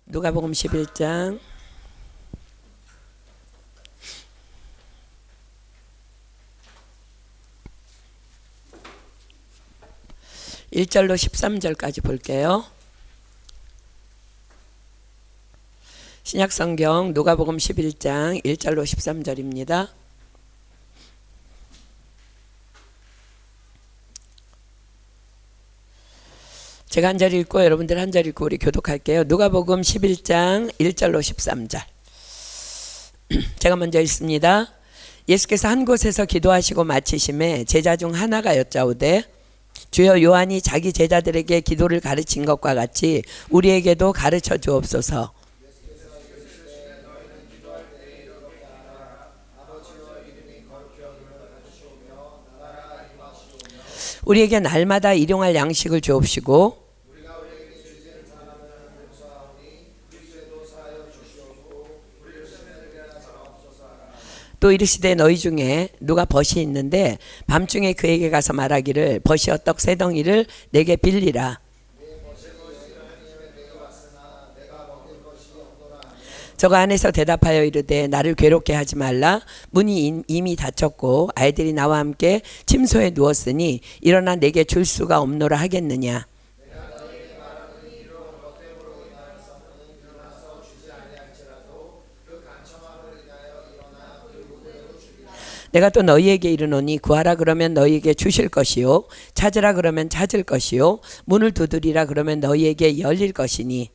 누가복음 11장 1절로 13절까지 볼게요. 신약성경 누가복음 11장 1절로 13절입니다. 제가 한 절 읽고 여러분들 한 절 읽고 우리 교독할게요. 누가복음 11장 1절로 13절. 제가 먼저 읽습니다. 예수께서 한 곳에서 기도하시고 마치심에 제자 중 하나가 여짜오되 주여, 요한이 자기 제자들에게 기도를 가르친 것과 같이 우리에게도 가르쳐 주옵소서. 우리에게 날마다 일용할 양식을 주옵시고 또 이르시되 너희 중에 누가 벗이 있는데 밤중에 그에게 가서 말하기를 벗이여 떡 세 덩이를 내게 빌리라. 저가 안에서 대답하여 이르되 나를 괴롭게 하지 말라. 문이 이미 닫혔고 아이들이 나와 함께 침소에 누웠으니 일어나 내게 줄 수가 없노라 하겠느냐. 내가 또 너희에게 이르노니 구하라 그러면 너희에게 주실 것이요 찾으라 그러면 찾을 것이요 문을 두드리라 그러면 너희에게 열릴 것이니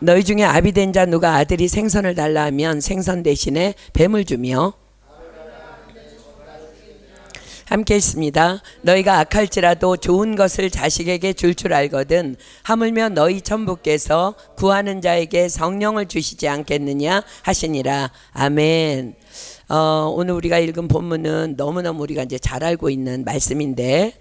너희 중에 아비된 자 누가 아들이 생선을 달라 하면 생선 대신에 뱀을 주며 함께 있습니다. 너희가 악할지라도 좋은 것을 자식에게 줄 알거든 하물며 너희 천부께서 구하는 자에게 성령을 주시지 않겠느냐 하시니라. 아멘. 오늘 우리가 읽은 본문은 너무너무 우리가 이제 잘 알고 있는 말씀인데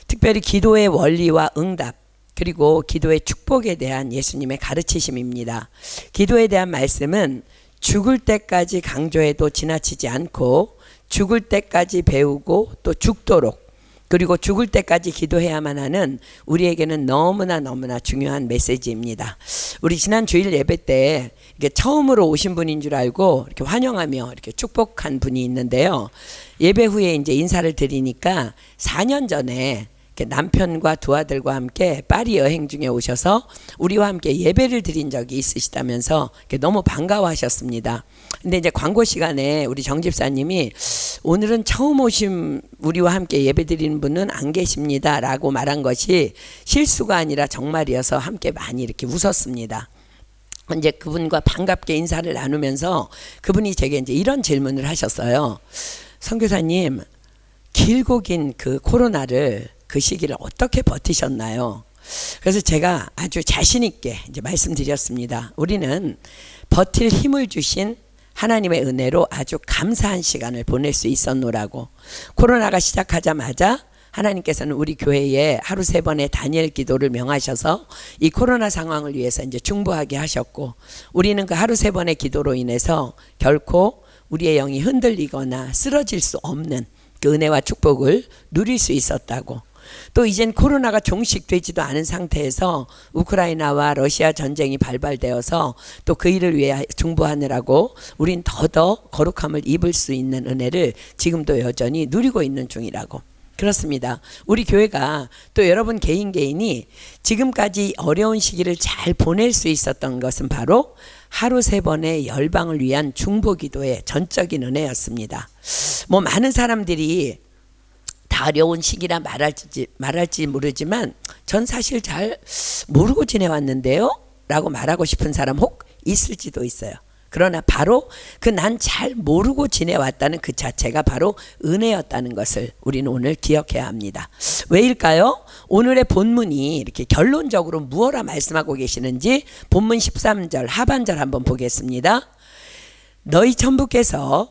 특별히 기도의 원리와 응답 그리고 기도의 축복에 대한 예수님의 가르치심입니다. 기도에 대한 말씀은 죽을 때까지 강조해도 지나치지 않고 죽을 때까지 배우고 또 죽도록 그리고 죽을 때까지 기도해야만 하는 우리에게는 너무나 중요한 메시지입니다. 우리 지난 주일 예배 때 이렇게 처음으로 오신 분인 줄 알고 이렇게 환영하며 이렇게 축복한 분이 있는데요. 예배 후에 이제 인사를 드리니까 4년 전에 남편과 두 아들과 함께 파리 여행 중에 오셔서 우리와 함께 예배를 드린 적이 있으시다면서 너무 반가워하셨습니다. 근데 이제 광고 시간에 우리 정 집사님이 오늘은 처음 오신 우리와 함께 예배 드리는 분은 안 계십니다 라고 말한 것이 실수가 아니라 정말이어서 함께 많이 이렇게 웃었습니다. 이제 그분과 반갑게 인사를 나누면서 그분이 제게 이제 이런 질문을 하셨어요. 선교사님, 길고 긴 그 코로나를 그 시기를 어떻게 버티셨나요? 그래서 제가 아주 자신 있게 이제 말씀드렸습니다. 우리는 버틸 힘을 주신 하나님의 은혜로 아주 감사한 시간을 보낼 수 있었노라고. 코로나가 시작하자마자 하나님께서는 우리 교회에 하루 3번의 다니엘 기도를 명하셔서 이 코로나 상황을 위해서 이제 중보하게 하셨고 우리는 그 하루 3번의 기도로 인해서 결코 우리의 영이 흔들리거나 쓰러질 수 없는 그 은혜와 축복을 누릴 수 있었다고. 또 이젠 코로나가 종식되지도 않은 상태에서 우크라이나와 러시아 전쟁이 발발되어서 또 그 일을 위해 중보하느라고 우린 더더 거룩함을 입을 수 있는 은혜를 지금도 여전히 누리고 있는 중이라고. 그렇습니다. 우리 교회가 또 여러분 개인이 지금까지 어려운 시기를 잘 보낼 수 있었던 것은 바로 하루 3번의 열방을 위한 중보기도의 전적인 은혜였습니다. 뭐 많은 사람들이 다 어려운 시기라 말할지 모르지만 전 사실 잘 모르고 지내왔는데요 라고 말하고 싶은 사람 혹 있을지도 있어요. 그러나 바로 그 난 잘 모르고 지내왔다는 그 자체가 바로 은혜였다는 것을 우리는 오늘 기억해야 합니다. 왜일까요? 오늘의 본문이 이렇게 결론적으로 무엇라 말씀하고 계시는지 본문 13절 하반절 한번 보겠습니다. 너희 천부께서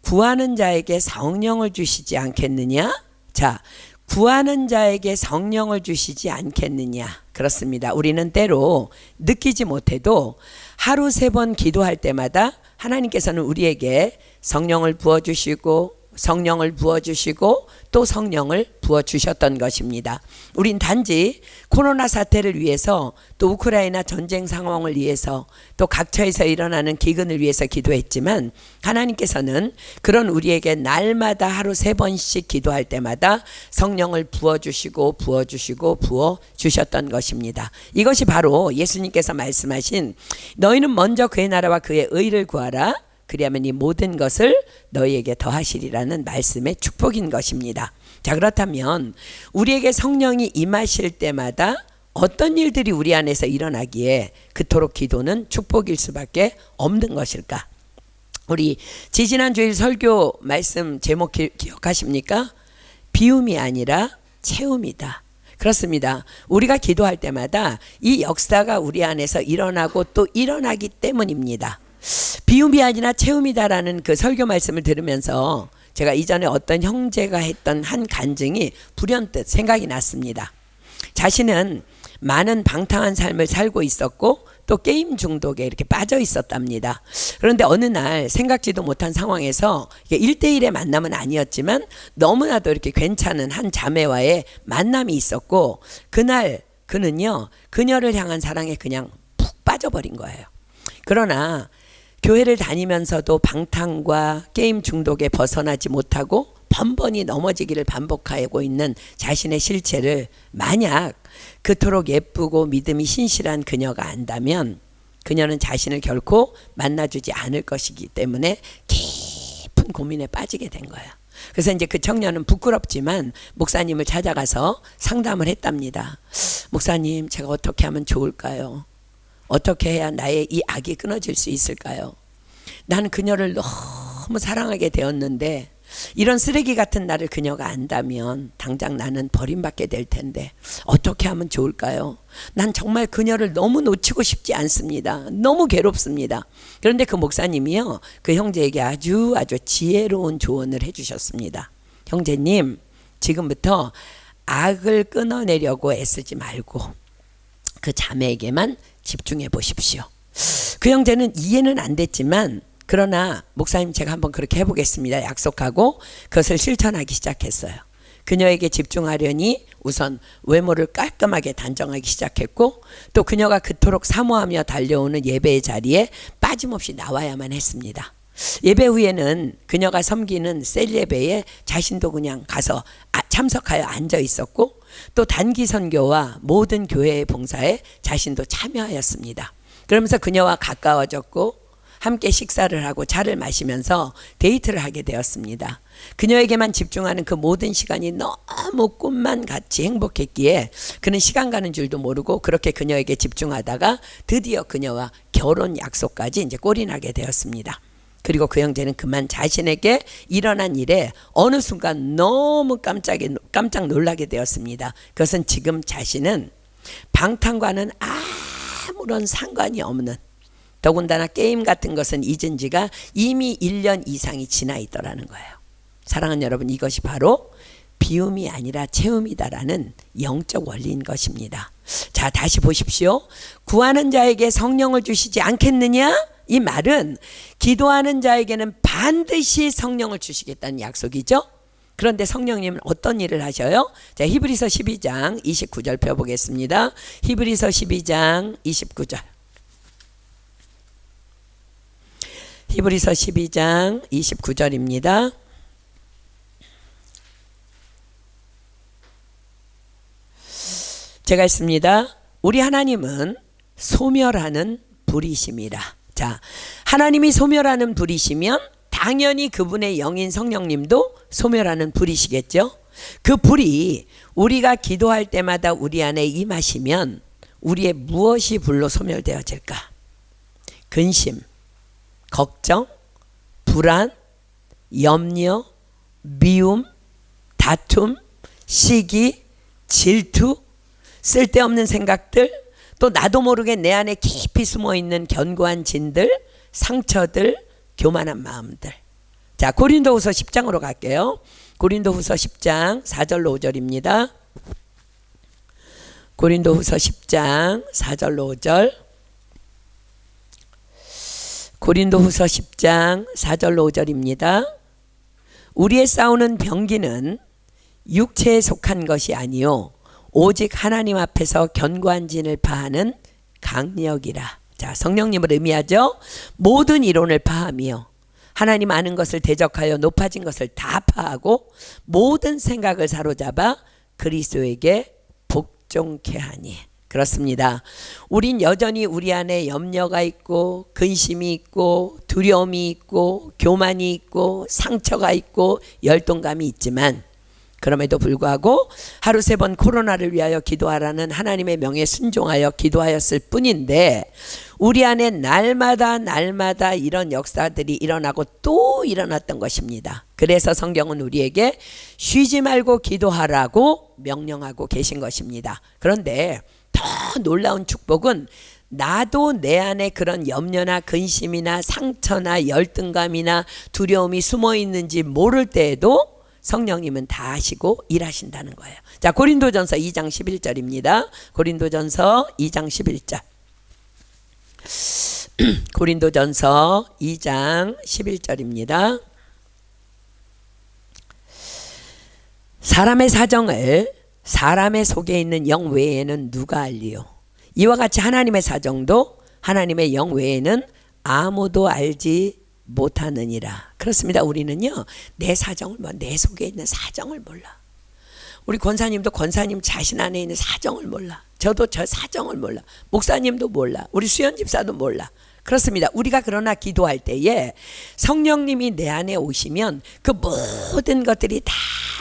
구하는 자에게 성령을 주시지 않겠느냐? 자, 구하는 자에게 성령을 주시지 않겠느냐. 그렇습니다. 우리는 때로 느끼지 못해도 하루 3번 기도할 때마다 하나님께서는 우리에게 성령을 부어주시고 성령을 부어주시고 또 성령을 부어주셨던 것입니다. 우린 단지 코로나 사태를 위해서 또 우크라이나 전쟁 상황을 위해서 또 각처에서 일어나는 기근을 위해서 기도했지만 하나님께서는 그런 우리에게 날마다 하루 3번씩 기도할 때마다 성령을 부어주시고 부어주시고 부어주셨던 것입니다. 이것이 바로 예수님께서 말씀하신 너희는 먼저 그의 나라와 그의 의를 구하라 그리하면 이 모든 것을 너희에게 더하시리라는 말씀의 축복인 것입니다. 자, 그렇다면 우리에게 성령이 임하실 때마다 어떤 일들이 우리 안에서 일어나기에 그토록 기도는 축복일 수밖에 없는 것일까? 우리 지지난 주일 설교 말씀 제목 기억하십니까? 비움이 아니라 채움이다. 그렇습니다. 우리가 기도할 때마다 이 역사가 우리 안에서 일어나고 또 일어나기 때문입니다. 비움이 아니라 채움이다라는 그 설교 말씀을 들으면서 제가 이전에 어떤 형제가 했던 한 간증이 불현듯 생각이 났습니다. 자신은 많은 방탕한 삶을 살고 있었고 또 게임 중독에 이렇게 빠져 있었답니다. 그런데 어느 날 생각지도 못한 상황에서 1대1의 만남은 아니었지만 너무나도 이렇게 괜찮은 한 자매와의 만남이 있었고 그날 그는요 그녀를 향한 사랑에 그냥 푹 빠져버린 거예요. 그러나 교회를 다니면서도 방탕과 게임 중독에 벗어나지 못하고 번번이 넘어지기를 반복하고 있는 자신의 실체를 만약 그토록 예쁘고 믿음이 신실한 그녀가 안다면 그녀는 자신을 결코 만나주지 않을 것이기 때문에 깊은 고민에 빠지게 된 거예요. 그래서 이제 그 청년은 부끄럽지만 목사님을 찾아가서 상담을 했답니다. 목사님, 제가 어떻게 하면 좋을까요? 어떻게 해야 나의 이 악이 끊어질 수 있을까요? 나는 그녀를 너무 사랑하게 되었는데 이런 쓰레기 같은 나를 그녀가 안다면 당장 나는 버림받게 될 텐데 어떻게 하면 좋을까요? 난 정말 그녀를 너무 놓치고 싶지 않습니다. 너무 괴롭습니다. 그런데 그 목사님이요 그 형제에게 아주 지혜로운 조언을 해주셨습니다. 형제님, 지금부터 악을 끊어내려고 애쓰지 말고 그 자매에게만 집중해 보십시오. 그 형제는 이해는 안 됐지만 그러나 목사님 제가 한번 그렇게 해보겠습니다 약속하고 그것을 실천하기 시작했어요. 그녀에게 집중하려니 우선 외모를 깔끔하게 단정하기 시작했고 또 그녀가 그토록 사모하며 달려오는 예배의 자리에 빠짐없이 나와야만 했습니다. 예배 후에는 그녀가 섬기는 셀 예배에 자신도 그냥 가서 참석하여 앉아 있었고 또 단기 선교와 모든 교회의 봉사에 자신도 참여하였습니다. 그러면서 그녀와 가까워졌고 함께 식사를 하고 차를 마시면서 데이트를 하게 되었습니다. 그녀에게만 집중하는 그 모든 시간이 너무 꿈만 같이 행복했기에 그는 시간 가는 줄도 모르고 그렇게 그녀에게 집중하다가 드디어 그녀와 결혼 약속까지 이제 꼴이 나게 되었습니다. 그리고 그 형제는 그만 자신에게 일어난 일에 어느 순간 너무 깜짝 놀라게 되었습니다. 그것은 지금 자신은 방탕과는 아무런 상관이 없는, 더군다나 게임 같은 것은 잊은 지가 이미 1년 이상이 지나 있더라는 거예요. 사랑하는 여러분, 이것이 바로 비움이 아니라 채움이다라는 영적 원리인 것입니다. 자, 다시 보십시오. 구하는 자에게 성령을 주시지 않겠느냐? 이 말은 기도하는 자에게는 반드시 성령을 주시겠다는 약속이죠. 그런데 성령님은 어떤 일을 하셔요? 자, 히브리서 12장 29절 펴보겠습니다. 히브리서 12장 29절. 히브리서 12장 29절입니다. 제가 읽습니다. 우리 하나님은 소멸하는 불이심이라. 자, 하나님이 소멸하는 불이시면 당연히 그분의 영인 성령님도 소멸하는 불이시겠죠. 그 불이 우리가 기도할 때마다 우리 안에 임하시면 우리의 무엇이 불로 소멸되어질까? 근심, 걱정, 불안, 염려, 미움, 다툼, 시기, 질투, 쓸데없는 생각들, 또 나도 모르게 내 안에 깊이 숨어있는 견고한 진들, 상처들, 교만한 마음들. 자, 고린도후서 10장으로 갈게요. 고린도후서 10장 4절로 5절입니다. 고린도후서 10장 4절로 5절. 고린도후서 10장 4절로 5절입니다. 우리의 싸우는 병기는 육체에 속한 것이 아니요 오직 하나님 앞에서 견고한 진을 파하는 강력이라. 자, 성령님을 의미하죠. 모든 이론을 파하며 하나님 아는 것을 대적하여 높아진 것을 다 파하고 모든 생각을 사로잡아 그리스도에게 복종케 하니. 그렇습니다. 우린 여전히 우리 안에 염려가 있고 근심이 있고 두려움이 있고 교만이 있고 상처가 있고 열동감이 있지만 그럼에도 불구하고 하루 3번 코로나를 위하여 기도하라는 하나님의 명에 순종하여 기도하였을 뿐인데 우리 안에 날마다 이런 역사들이 일어나고 또 일어났던 것입니다. 그래서 성경은 우리에게 쉬지 말고 기도하라고 명령하고 계신 것입니다. 그런데 더 놀라운 축복은 나도 내 안에 그런 염려나 근심이나 상처나 열등감이나 두려움이 숨어 있는지 모를 때에도 성령님은 다 아시고 일하신다는 거예요. 자, 고린도전서 2장 11절입니다. 고린도전서 2장 11절. 고린도전서 2장 11절입니다. 사람의 사정을 사람의 속에 있는 영 외에는 누가 알리요? 이와 같이 하나님의 사정도 하나님의 영 외에는 아무도 알지 못하느니라. 그렇습니다. 우리는요 내 사정을 내 속에 있는 사정을 몰라. 우리 권사님도 권사님 자신 안에 있는 사정을 몰라. 저도 저 사정을 몰라. 목사님도 몰라. 우리 수연 집사도 몰라. 그렇습니다. 우리가 그러나 기도할 때에 성령님이 내 안에 오시면 그 모든 것들이 다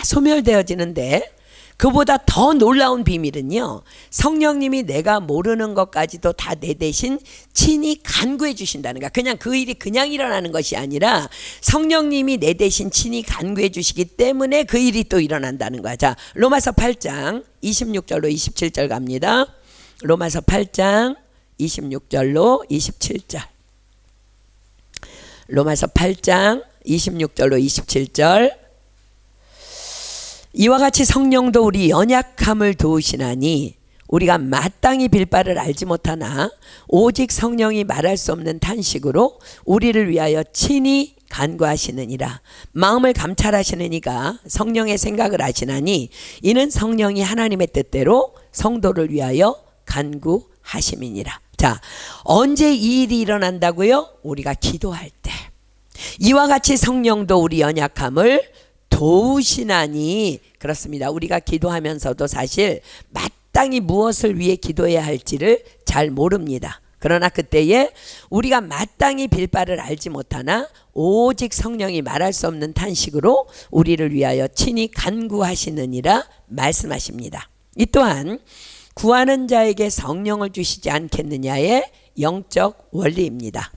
소멸되어지는데 그보다 더 놀라운 비밀은요 성령님이 내가 모르는 것까지도 다 내 대신 친히 간구해 주신다는 거야. 그냥 그 일이 그냥 일어나는 것이 아니라 성령님이 내 대신 친히 간구해 주시기 때문에 그 일이 또 일어난다는 거야. 자, 로마서 8장 26절로 27절 갑니다. 로마서 8장 26절로 27절. 로마서 8장 26절로 27절. 이와 같이 성령도 우리 연약함을 도우시나니 우리가 마땅히 빌 바를 알지 못하나 오직 성령이 말할 수 없는 탄식으로 우리를 위하여 친히 간구하시느니라. 마음을 감찰하시는 이가 성령의 생각을 아시나니 이는 성령이 하나님의 뜻대로 성도를 위하여 간구하심이니라. 자, 언제 이 일이 일어난다고요? 우리가 기도할 때. 이와 같이 성령도 우리 연약함을 도우시나니. 그렇습니다. 우리가 기도하면서도 사실 마땅히 무엇을 위해 기도해야 할지를 잘 모릅니다. 그러나 그때에 우리가 마땅히 빌 바를 알지 못하나 오직 성령이 말할 수 없는 탄식으로 우리를 위하여 친히 간구하시느니라 말씀하십니다. 이 또한 구하는 자에게 성령을 주시지 않겠느냐의 영적 원리입니다.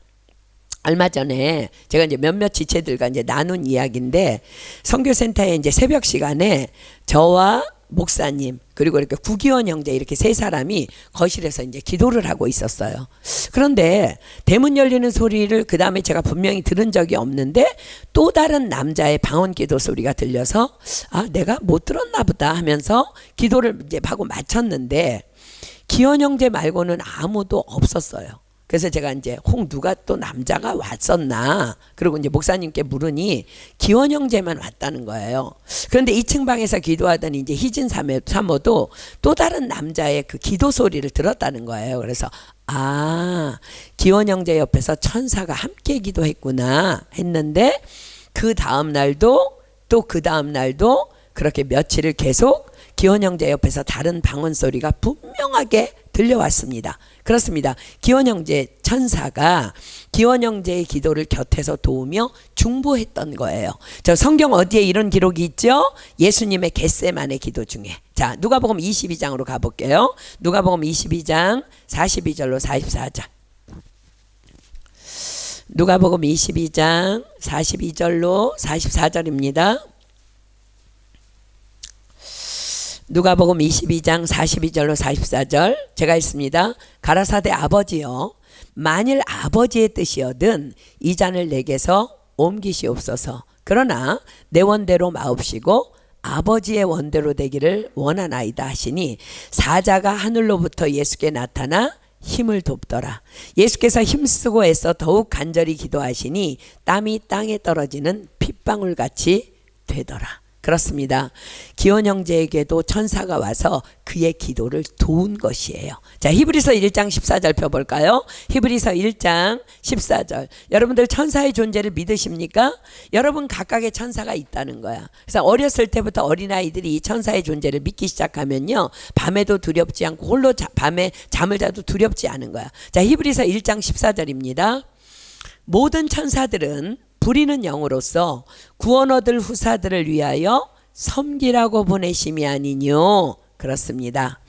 얼마 전에 제가 이제 몇몇 지체들과 이제 나눈 이야기인데 선교센터에 이제 새벽 시간에 저와 목사님 그리고 이렇게 구기원 형제 이렇게 3사람이 거실에서 이제 기도를 하고 있었어요. 그런데 대문 열리는 소리를 그 다음에 제가 분명히 들은 적이 없는데 또 다른 남자의 방언 기도 소리가 들려서 아, 내가 못 들었나 보다 하면서 기도를 이제 하고 마쳤는데 기원 형제 말고는 아무도 없었어요. 그래서 제가 이제 누가 또 남자가 왔었나 그리고 이제 목사님께 물으니 기원 형제만 왔다는 거예요. 그런데 2층 방에서 기도하던 이제 희진 사모도 또 다른 남자의 그 기도 소리를 들었다는 거예요. 그래서 아, 기원 형제 옆에서 천사가 함께 기도했구나 했는데 그 다음 날도 또 그 다음 날도 그렇게 며칠을 계속 기원 형제 옆에서 다른 방언 소리가 분명하게 들려왔습니다. 그렇습니다. 기원 형제 천사가 기원 형제의 기도를 곁에서 도우며 중보했던 거예요. 저 성경 어디에 이런 기록이 있죠? 예수님의 겟세마네 기도 중에. 자, 누가복음 22장으로 가볼게요. 누가복음 22장 42절로 44절. 누가복음 22장 42절로 44절입니다. 누가복음 22장 42절로 44절 제가 읽습니다. 가라사대 아버지여 만일 아버지의 뜻이거든 이 잔을 내게서 옮기시옵소서. 그러나 내 원대로 마옵시고 아버지의 원대로 되기를 원하나이다 하시니 사자가 하늘로부터 예수께 나타나 힘을 돕더라. 예수께서 힘쓰고 애써 더욱 간절히 기도하시니 땀이 땅에 떨어지는 핏방울같이 되더라. 그렇습니다. 기원 형제에게도 천사가 와서 그의 기도를 도운 것이에요. 자, 히브리서 1장 14절 펴볼까요? 히브리서 1장 14절. 여러분들 천사의 존재를 믿으십니까? 여러분 각각의 천사가 있다는 거야. 그래서 어렸을 때부터 어린아이들이 이 천사의 존재를 믿기 시작하면요, 밤에도 두렵지 않고 홀로 밤에 잠을 자도 두렵지 않은 거야. 자, 히브리서 1장 14절입니다. 모든 천사들은 부리는 영으로서 구원 얻을 후사들을 위하여 섬기라고 보내심이 아니뇨. 그렇습니다.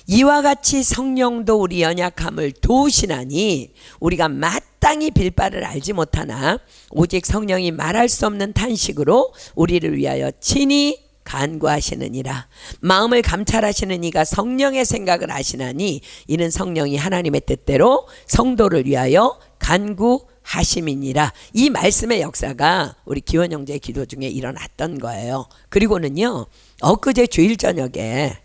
이와 같이 성령도 우리 연약함을 도우시나니 우리가 마땅히 빌 바를 알지 못하나 오직 성령이 말할 수 없는 탄식으로 우리를 위하여 친히 간구하시느니라. 마음을 감찰하시는 이가 성령의 생각을 아시나니 이는 성령이 하나님의 뜻대로 성도를 위하여 간구하심이니라. 이 말씀의 역사가 우리 기원 형제의 기도 중에 일어났던 거예요. 그리고는요, 엊그제 주일 저녁에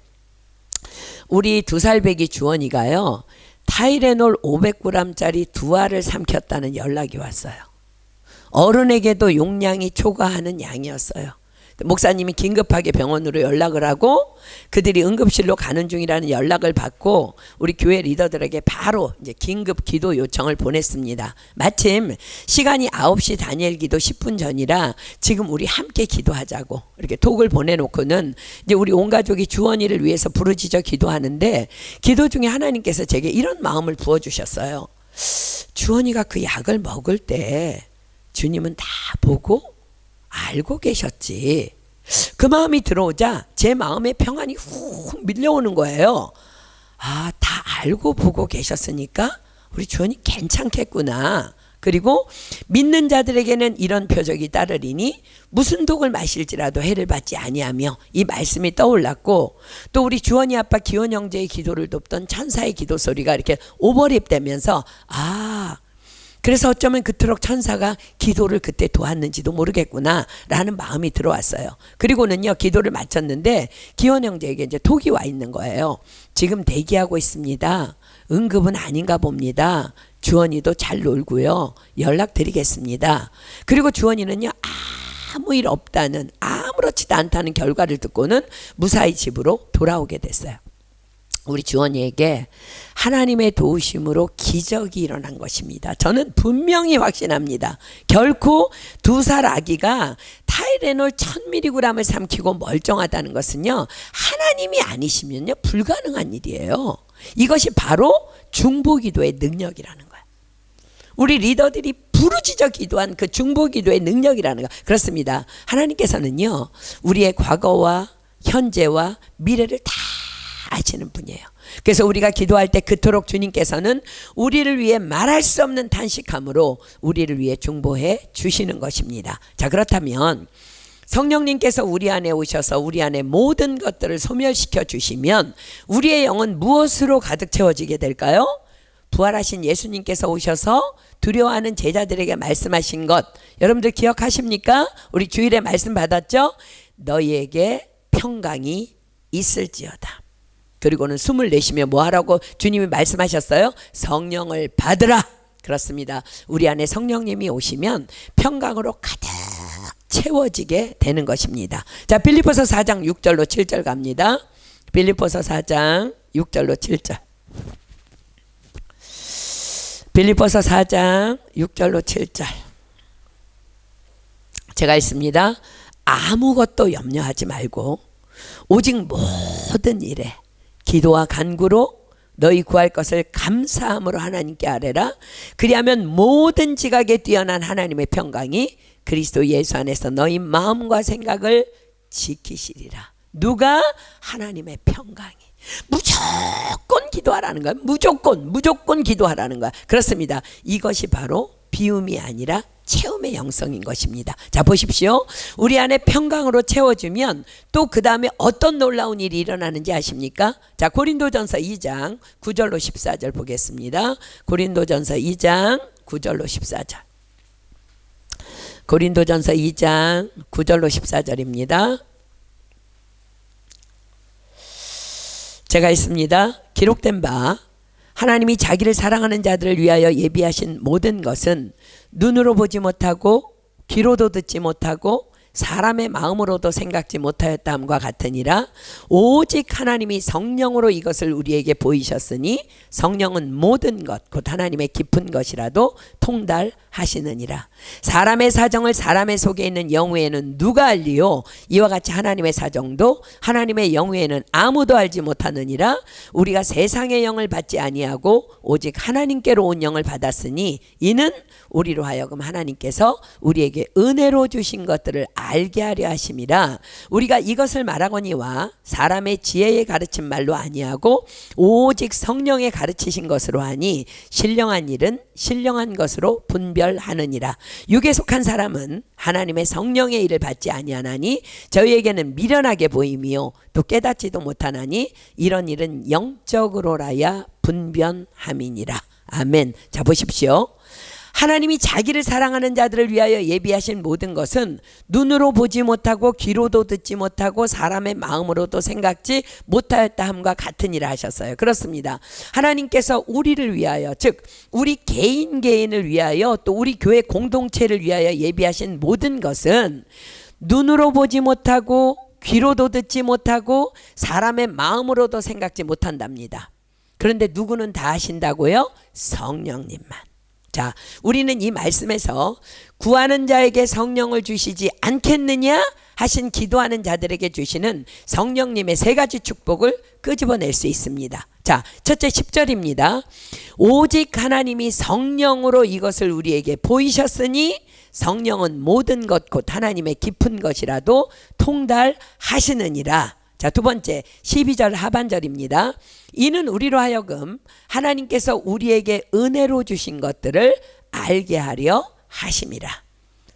우리 2살 배기 주원이가요, 타이레놀 500g짜리 2알을 삼켰다는 연락이 왔어요. 어른에게도 용량이 초과하는 양이었어요. 목사님이 긴급하게 병원으로 연락을 하고 그들이 응급실로 가는 중이라는 연락을 받고 우리 교회 리더들에게 바로 이제 긴급 기도 요청을 보냈습니다. 마침 시간이 9시 다니엘 기도 10분 전이라 지금 우리 함께 기도하자고 이렇게 톡을 보내놓고는 이제 우리 온 가족이 주원이를 위해서 부르짖어 기도하는데, 기도 중에 하나님께서 제게 이런 마음을 부어주셨어요. 주원이가 그 약을 먹을 때 주님은 다 보고 알고 계셨지. 그 마음이 들어오자 제 마음에 평안이 훅 밀려오는 거예요. 아, 다 알고 보고 계셨으니까 우리 주원이 괜찮겠구나. 그리고 믿는 자들에게는 이런 표적이 따르리니 무슨 독을 마실지라도 해를 받지 아니하며, 이 말씀이 떠올랐고, 또 우리 주원이 아빠 기원 형제의 기도를 돕던 천사의 기도 소리가 이렇게 오버랩되면서, 아, 그래서 어쩌면 그토록 천사가 기도를 그때 도왔는지도 모르겠구나 라는 마음이 들어왔어요. 그리고는요, 기도를 마쳤는데 기원 형제에게 이제 톡이 와 있는 거예요. 지금 대기하고 있습니다. 응급은 아닌가 봅니다. 주원이도 잘 놀고요, 연락드리겠습니다. 그리고 주원이는요, 아무 일 없다는, 아무렇지도 않다는 결과를 듣고는 무사히 집으로 돌아오게 됐어요. 우리 주원이에게 하나님의 도우심으로 기적이 일어난 것입니다. 저는 분명히 확신합니다. 결코 2살 아기가 타이레놀 1000mg을 삼키고 멀쩡하다는 것은요, 하나님이 아니시면요 불가능한 일이에요. 이것이 바로 중보기도의 능력이라는 거예요. 우리 리더들이 부르짖어 기도한 그 중보기도의 능력이라는 거. 그렇습니다. 하나님께서는요, 우리의 과거와 현재와 미래를 다 아시는 분이에요. 그래서 우리가 기도할 때 그토록 주님께서는 우리를 위해 말할 수 없는 탄식함으로 우리를 위해 중보해 주시는 것입니다. 자, 그렇다면 성령님께서 우리 안에 오셔서 우리 안에 모든 것들을 소멸시켜 주시면 우리의 영은 무엇으로 가득 채워지게 될까요? 부활하신 예수님께서 오셔서 두려워하는 제자들에게 말씀하신 것, 여러분들 기억하십니까? 우리 주일에 말씀 받았죠? 너희에게 평강이 있을지어다. 그리고는 숨을 내쉬며 뭐 하라고 주님이 말씀하셨어요? 성령을 받으라. 그렇습니다. 우리 안에 성령님이 오시면 평강으로 가득 채워지게 되는 것입니다. 자, 빌립보서 4장 6절로 7절 갑니다. 빌립보서 4장 6절로 7절. 빌립보서 4장 6절로 7절. 제가 읽습니다. 아무것도 염려하지 말고 오직 모든 일에 기도와 간구로 너희 구할 것을 감사함으로 하나님께 아뢰라. 그리하면 모든 지각에 뛰어난 하나님의 평강이 그리스도 예수 안에서 너희 마음과 생각을 지키시리라. 누가? 하나님의 평강이. 무조건 기도하라는 거야. 무조건 기도하라는 거야. 그렇습니다. 이것이 바로 비움이 아니라 채움의 영성인 것입니다. 자, 보십시오. 우리 안에 평강으로 채워주면 또 그 다음에 어떤 놀라운 일이 일어나는지 아십니까? 자, 고린도전서 2장 9절로 14절 보겠습니다. 고린도전서 2장 9절로 14절. 고린도전서 2장 9절로 14절입니다. 제가 읽습니다. 기록된 바 하나님이 자기를 사랑하는 자들을 위하여 예비하신 모든 것은 눈으로 보지 못하고 귀로도 듣지 못하고 사람의 마음으로도 생각지 못하였다함과 같으니라. 오직 하나님이 성령으로 이것을 우리에게 보이셨으니 성령은 모든 것 곧 하나님의 깊은 것이라도 통달하시느니라. 사람의 사정을 사람의 속에 있는 영후에는 누가 알리요? 이와 같이 하나님의 사정도 하나님의 영후에는 아무도 알지 못하느니라. 우리가 세상의 영을 받지 아니하고 오직 하나님께로 온 영을 받았으니 이는 우리로 하여금 하나님께서 우리에게 은혜로 주신 것들을 알게 하려 하심이라. 우리가 이것을 말하거니와 사람의 지혜에 가르친 말로 아니하고 오직 성령에 가르치신 것으로 하니 신령한 일은 신령한 것으로 분별하느니라. 육에 속한 사람은 하나님의 성령의 일을 받지 아니하나니 저희에게는 미련하게 보임이요 또 깨닫지도 못하나니 이런 일은 영적으로라야 분변함이니라. 아멘. 자, 보십시오. 하나님이 자기를 사랑하는 자들을 위하여 예비하신 모든 것은 눈으로 보지 못하고 귀로도 듣지 못하고 사람의 마음으로도 생각지 못하였다 함과 같으니라 하셨어요. 그렇습니다. 하나님께서 우리를 위하여, 즉 우리 개인을 위하여 또 우리 교회 공동체를 위하여 예비하신 모든 것은 눈으로 보지 못하고 귀로도 듣지 못하고 사람의 마음으로도 생각지 못한답니다. 그런데 누구는 다 하신다고요? 성령님만. 자, 우리는 이 말씀에서 구하는 자에게 성령을 주시지 않겠느냐 하신 기도하는 자들에게 주시는 성령님의 세 가지 축복을 끄집어낼 수 있습니다. 자, 첫째 10절입니다. 오직 하나님이 성령으로 이것을 우리에게 보이셨으니 성령은 모든 것 곧 하나님의 깊은 것이라도 통달하시느니라. 자, 두 번째 12절 하반절입니다. 이는 우리로 하여금 하나님께서 우리에게 은혜로 주신 것들을 알게 하려 하심이라.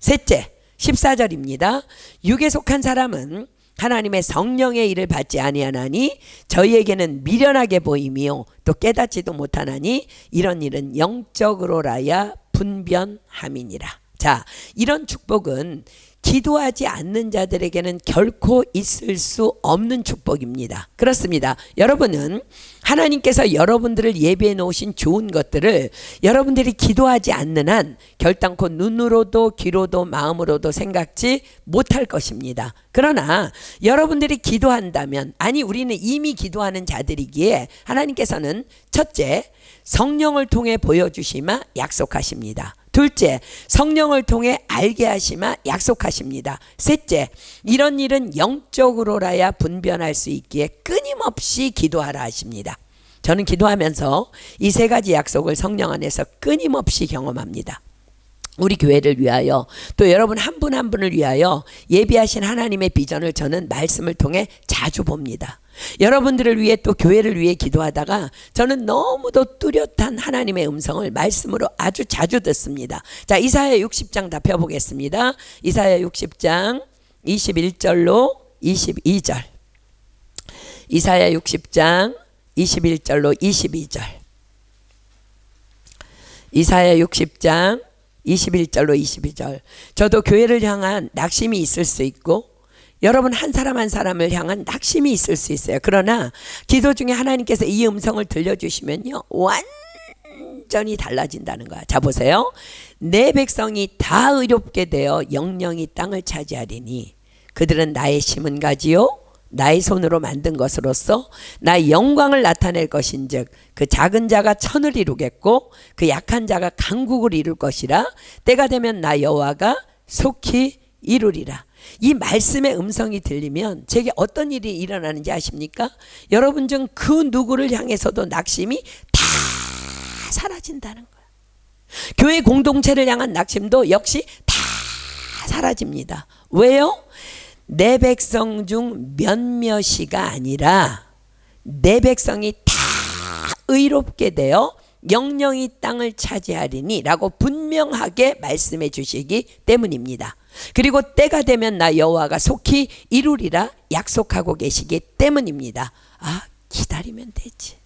셋째 14절입니다. 육에 속한 사람은 하나님의 성령의 일을 받지 아니하나니 저희에게는 미련하게 보임이요 또 깨닫지도 못하나니 이런 일은 영적으로라야 분변함이니라. 자, 이런 축복은 기도하지 않는 자들에게는 결코 있을 수 없는 축복입니다. 그렇습니다. 여러분은 하나님께서 여러분들을 예비해 놓으신 좋은 것들을 여러분들이 기도하지 않는 한 결단코 눈으로도 귀로도 마음으로도 생각지 못할 것입니다. 그러나 여러분들이 기도한다면, 아니 우리는 이미 기도하는 자들이기에 하나님께서는 첫째 성령을 통해 보여주시마 약속하십니다. 둘째, 성령을 통해 알게 하시마 약속하십니다. 셋째, 이런 일은 영적으로라야 분변할 수 있기에 끊임없이 기도하라 하십니다. 저는 기도하면서 이 세 가지 약속을 성령 안에서 끊임없이 경험합니다. 우리 교회를 위하여 또 여러분 한 분 한 분을 위하여 예비하신 하나님의 비전을 저는 말씀을 통해 자주 봅니다. 여러분들을 위해 또 교회를 위해 기도하다가 저는 너무도 뚜렷한 하나님의 음성을 말씀으로 아주 자주 듣습니다. 자, 이사야 60장 다 펴보겠습니다. 이사야 60장 21절로 22절. 이사야 60장 21절로 22절. 이사야 60장 21절로 22절. 저도 교회를 향한 낙심이 있을 수 있고 여러분 한 사람 한 사람을 향한 낙심이 있을 수 있어요. 그러나 기도 중에 하나님께서 이 음성을 들려주시면요 완전히 달라진다는 거야. 자, 보세요. 내 백성이 다 의롭게 되어 영영이 땅을 차지하리니 그들은 나의 심은 가지요 나의 손으로 만든 것으로서 나의 영광을 나타낼 것인즉 그 작은 자가 천을 이루겠고 그 약한 자가 강국을 이룰 것이라. 때가 되면 나 여호와가 속히 이루리라. 이 말씀의 음성이 들리면 제게 어떤 일이 일어나는지 아십니까? 여러분 중 그 누구를 향해서도 낙심이 다 사라진다는 거예요. 교회 공동체를 향한 낙심도 역시 다 사라집니다. 왜요? 내 백성 중 몇몇이가 아니라 내 백성이 다 의롭게 되어 영영이 땅을 차지하리니 라고 분명하게 말씀해 주시기 때문입니다. 그리고 때가 되면 나 여호와가 속히 이루리라 약속하고 계시기 때문입니다. 아, 기다리면 되지.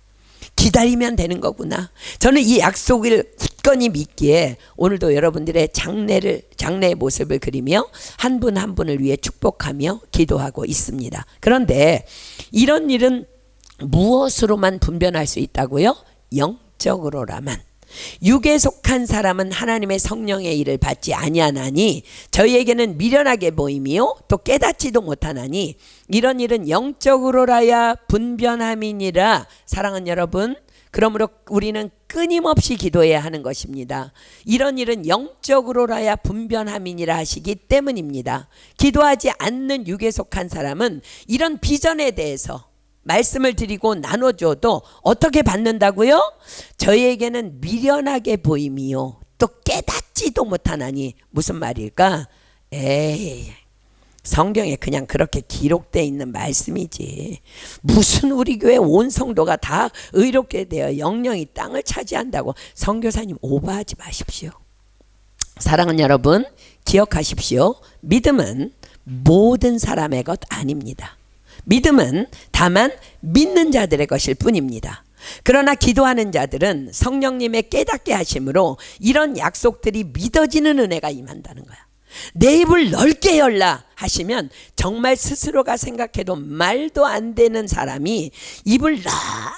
기다리면 되는 거구나. 저는 이 약속을 굳건히 믿기에 오늘도 여러분들의 장래의 모습을 그리며 한 분 한 분을 위해 축복하며 기도하고 있습니다. 그런데 이런 일은 무엇으로만 분변할 수 있다고요? 영적으로라만. 육에 속한 사람은 하나님의 성령의 일을 받지 아니하나니 저희에게는 미련하게 보임이요 또 깨닫지도 못하나니 이런 일은 영적으로라야 분변함이니라. 사랑하는 여러분, 그러므로 우리는 끊임없이 기도해야 하는 것입니다. 이런 일은 영적으로라야 분변함이니라 하시기 때문입니다. 기도하지 않는 육에 속한 사람은 이런 비전에 대해서 말씀을 드리고 나눠줘도 어떻게 받는다고요? 저희에게는 미련하게 보임이요 또 깨닫지도 못하나니. 무슨 말일까? 에이, 성경에 그냥 그렇게 기록되어 있는 말씀이지. 무슨 우리 교회 온 성도가 다 의롭게 되어 영영이 땅을 차지한다고. 선교사님 오버하지 마십시오. 사랑하는 여러분, 기억하십시오. 믿음은 모든 사람의 것 아닙니다. 믿음은 다만 믿는 자들의 것일 뿐입니다. 그러나 기도하는 자들은 성령님의 깨닫게 하심으로 이런 약속들이 믿어지는 은혜가 임한다는 거야. 내 입을 넓게 열라 하시면 정말 스스로가 생각해도 말도 안 되는 사람이 입을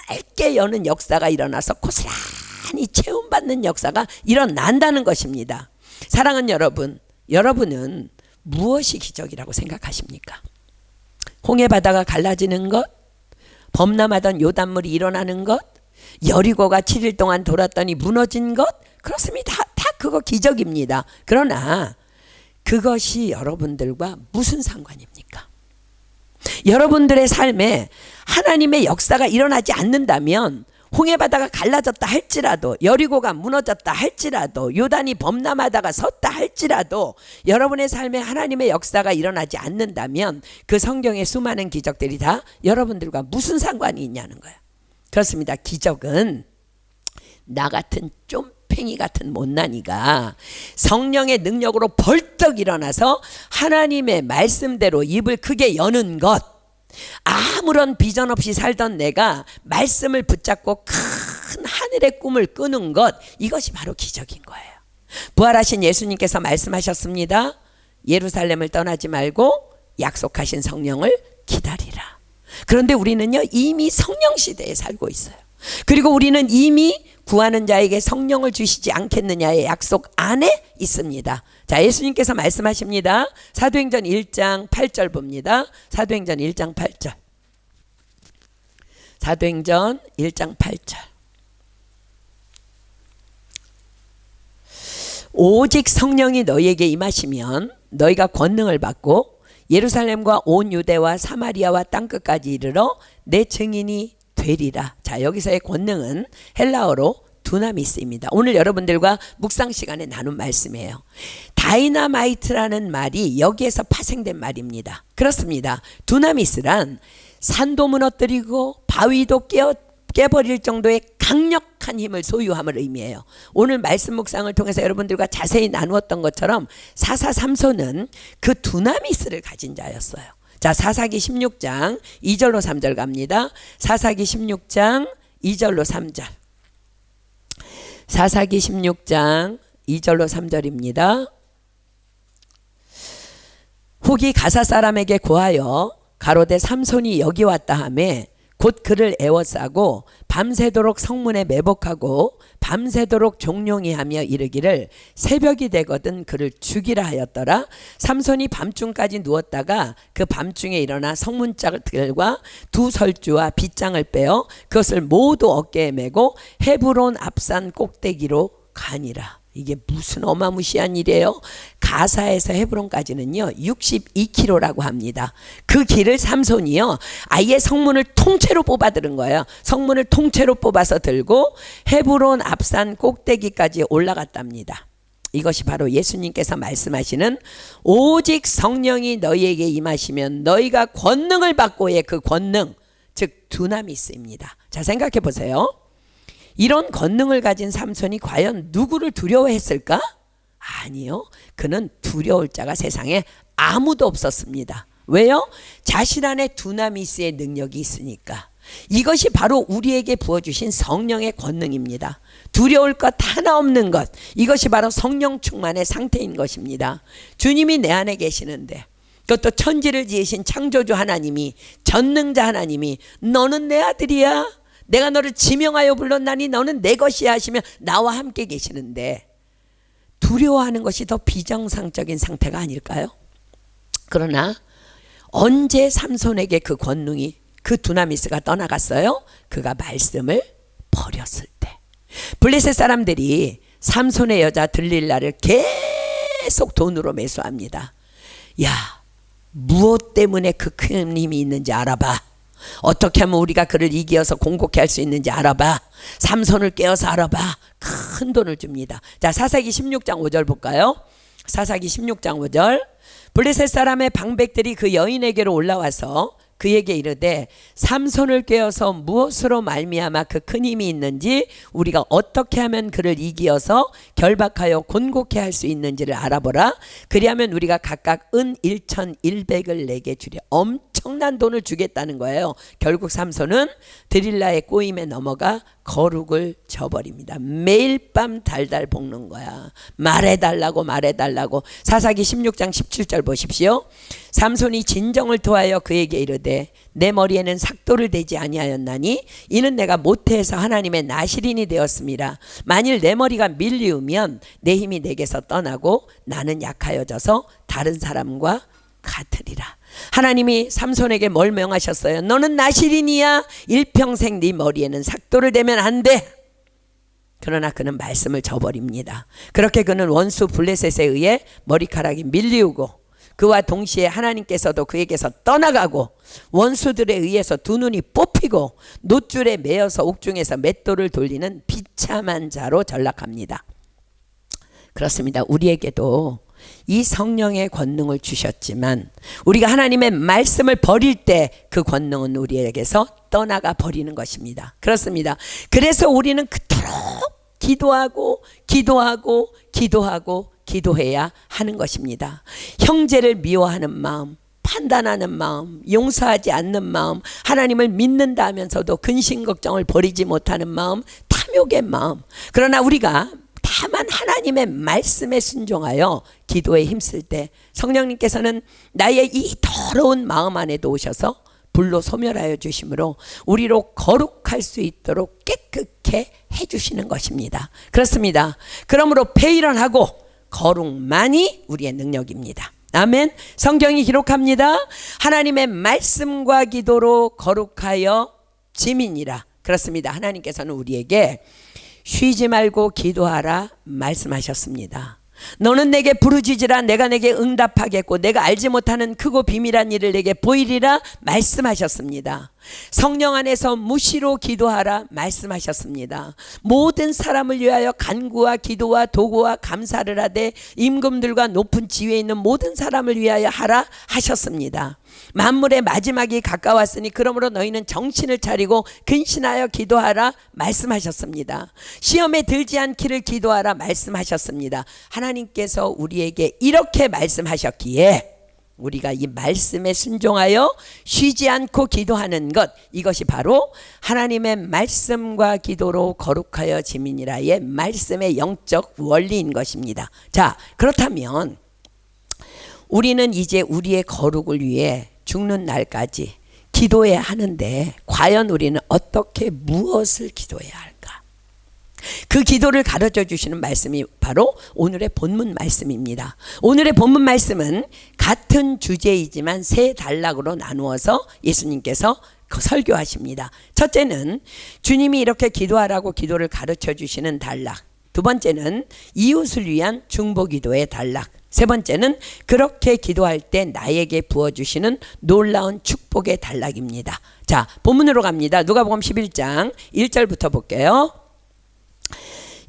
넓게 여는 역사가 일어나서 고스란히 체험받는 역사가 일어난다는 것입니다. 사랑하는 여러분, 여러분은 무엇이 기적이라고 생각하십니까? 홍해바다가 갈라지는 것, 범람하던 요단물이 일어나는 것, 여리고가 7일 동안 돌았더니 무너진 것, 그렇습니다. 다 그거 기적입니다. 그러나 그것이 여러분들과 무슨 상관입니까? 여러분들의 삶에 하나님의 역사가 일어나지 않는다면 홍해바다가 갈라졌다 할지라도, 여리고가 무너졌다 할지라도, 요단이 범람하다가 섰다 할지라도 여러분의 삶에 하나님의 역사가 일어나지 않는다면 그 성경의 수많은 기적들이 다 여러분들과 무슨 상관이 있냐는 거예요. 그렇습니다. 기적은 나 같은 쫌팽이 같은 못난이가 성령의 능력으로 벌떡 일어나서 하나님의 말씀대로 입을 크게 여는 것, 아무런 비전 없이 살던 내가 말씀을 붙잡고 큰 하늘의 꿈을 꾸는 것, 이것이 바로 기적인 거예요. 부활하신 예수님께서 말씀하셨습니다. 예루살렘을 떠나지 말고 약속하신 성령을 기다리라. 그런데 우리는요 이미 성령 시대에 살고 있어요. 그리고 우리는 이미 구하는 자에게 성령을 주시지 않겠느냐의 약속 안에 있습니다. 자, 예수님께서 말씀하십니다. 사도행전 1장 8절 봅니다. 사도행전 1장 8절. 사도행전 1장 8절. 오직 성령이 너희에게 임하시면 너희가 권능을 받고 예루살렘과 온 유대와 사마리아와 땅끝까지 이르러 내 증인이 되리라. 자, 여기서의 권능은 헬라어로 두나미스입니다. 오늘 여러분들과 묵상 시간에 나눈 말씀이에요. 다이나마이트라는 말이 여기에서 파생된 말입니다. 그렇습니다. 두나미스란 산도 무너뜨리고 바위도 깨버릴 정도의 강력한 힘을 소유함을 의미해요. 오늘 말씀 묵상을 통해서 여러분들과 자세히 나누었던 것처럼 사사 삼손은 그 두나미스를 가진 자였어요. 자, 사사기 16장 2절로 3절 갑니다. 사사기 16장 2절로 3절. 사사기 16장 2절로 3절입니다. 훅이 가사 사람에게 구하여 가로되 삼손이 여기 왔다 하매 곧 그를 애워싸고 밤새도록 성문에 매복하고 밤새도록 종용이 하며 이르기를 새벽이 되거든 그를 죽이라 하였더라. 삼손이 밤중까지 누웠다가 그 밤중에 일어나 성문짝들과 두 설주와 빗장을 빼어 그것을 모두 어깨에 메고 헤브론 앞산 꼭대기로 가니라. 이게 무슨 어마무시한 일이에요. 가사에서 헤브론까지는요 62km라고 합니다. 그 길을 삼손이요 아예 성문을 통째로 뽑아 들은 거예요. 성문을 통째로 뽑아서 들고 헤브론 앞산 꼭대기까지 올라갔답니다. 이것이 바로 예수님께서 말씀하시는 오직 성령이 너희에게 임하시면 너희가 권능을 받고의 그 권능, 즉 두나미스입니다. 자, 생각해 보세요. 이런 권능을 가진 삼손이 과연 누구를 두려워했을까? 아니요. 그는 두려울 자가 세상에 아무도 없었습니다. 왜요? 자신 안에 두나미스의 능력이 있으니까. 이것이 바로 우리에게 부어주신 성령의 권능입니다. 두려울 것 하나 없는 것, 이것이 바로 성령 충만의 상태인 것입니다. 주님이 내 안에 계시는데, 그것도 천지를 지으신 창조주 하나님이, 전능자 하나님이 너는 내 아들이야, 내가 너를 지명하여 불렀나니 너는 내 것이야 하시며 나와 함께 계시는데 두려워하는 것이 더 비정상적인 상태가 아닐까요? 그러나 언제 삼손에게 그 권능이, 그 두나미스가 떠나갔어요? 그가 말씀을 버렸을 때. 블레셋 사람들이 삼손의 여자 들릴라를 계속 돈으로 매수합니다. 야, 무엇 때문에 그 큰 힘이 있는지 알아봐. 어떻게 하면 우리가 그를 이겨서 공격해 할 수 있는지 알아봐. 삼손을 깨워서 알아봐. 큰 돈을 줍니다. 자, 사사기 16장 5절 볼까요? 사사기 16장 5절. 블레셋 사람의 방백들이 그 여인에게로 올라와서 그에게 이르되 삼손을 꿰어서 무엇으로 말미암아 그 큰 힘이 있는지 우리가 어떻게 하면 그를 이기어서 결박하여 곤곡해 할 수 있는지를 알아보라. 그리하면 우리가 각각 은 1,100을 내게 주려. 엄청난 돈을 주겠다는 거예요. 결국 삼손은 드릴라의 꼬임에 넘어가 거룩을 저버립니다. 매일 밤 달달 볶는 거야. 말해달라고 말해달라고. 사사기 16장 17절 보십시오. 삼손이 진정을 토하여 그에게 이르되 내 머리에는 삭도를 대지 아니하였나니 이는 내가 모태에서 하나님의 나실인이 되었습니다. 만일 내 머리가 밀리우면 내 힘이 내게서 떠나고 나는 약하여져서 다른 사람과 같으리라. 하나님이 삼손에게 뭘 명하셨어요? 너는 나실인이야. 일평생 네 머리에는 삭도를 대면 안 돼. 그러나 그는 말씀을 저버립니다. 그렇게 그는 원수 블레셋에 의해 머리카락이 밀리우고 그와 동시에 하나님께서도 그에게서 떠나가고 원수들에 의해서 두 눈이 뽑히고 놋줄에 매어서 옥중에서 맷돌을 돌리는 비참한 자로 전락합니다. 그렇습니다. 우리에게도 이 성령의 권능을 주셨지만 우리가 하나님의 말씀을 버릴 때 그 권능은 우리에게서 떠나가 버리는 것입니다. 그렇습니다. 그래서 우리는 그토록 기도하고 기도하고 기도하고 기도해야 하는 것입니다. 형제를 미워하는 마음, 판단하는 마음, 용서하지 않는 마음, 하나님을 믿는다 하면서도 근심 걱정을 버리지 못하는 마음, 탐욕의 마음. 그러나 우리가 다만 하나님의 말씀에 순종하여 기도에 힘쓸 때 성령님께서는 나의 이 더러운 마음 안에도 오셔서 불로 소멸하여 주심으로 우리로 거룩할 수 있도록 깨끗게 해주시는 것입니다. 그렇습니다. 그러므로 배일원하고 거룩만이 우리의 능력입니다. 아멘. 성경이 기록합니다. 하나님의 말씀과 기도로 거룩하여 지민이라. 그렇습니다. 하나님께서는 우리에게 쉬지 말고 기도하라 말씀하셨습니다. 너는 내게 부르짖으라 내가 내게 응답하겠고 내가 알지 못하는 크고 비밀한 일을 내게 보이리라 말씀하셨습니다. 성령 안에서 무시로 기도하라 말씀하셨습니다. 모든 사람을 위하여 간구와 기도와 도구와 감사를 하되 임금들과 높은 지위에 있는 모든 사람을 위하여 하라 하셨습니다. 만물의 마지막이 가까웠으니 그러므로 너희는 정신을 차리고 근신하여 기도하라 말씀하셨습니다. 시험에 들지 않기를 기도하라 말씀하셨습니다. 하나님께서 우리에게 이렇게 말씀하셨기에 우리가 이 말씀에 순종하여 쉬지 않고 기도하는 것, 이것이 바로 하나님의 말씀과 기도로 거룩하여 지민이라의 말씀의 영적 원리인 것입니다. 자, 그렇다면 우리는 이제 우리의 거룩을 위해 죽는 날까지 기도해야 하는데 과연 우리는 어떻게 무엇을 기도해야 할까? 그 기도를 가르쳐 주시는 말씀이 바로 오늘의 본문 말씀입니다. 오늘의 본문 말씀은 같은 주제이지만 세 단락으로 나누어서 예수님께서 설교하십니다. 첫째는 주님이 이렇게 기도하라고 기도를 가르쳐 주시는 단락, 두 번째는 이웃을 위한 중보기도의 단락, 세 번째는 그렇게 기도할 때 나에게 부어주시는 놀라운 축복의 단락입니다. 자, 본문으로 갑니다. 누가복음 11장 1절부터 볼게요.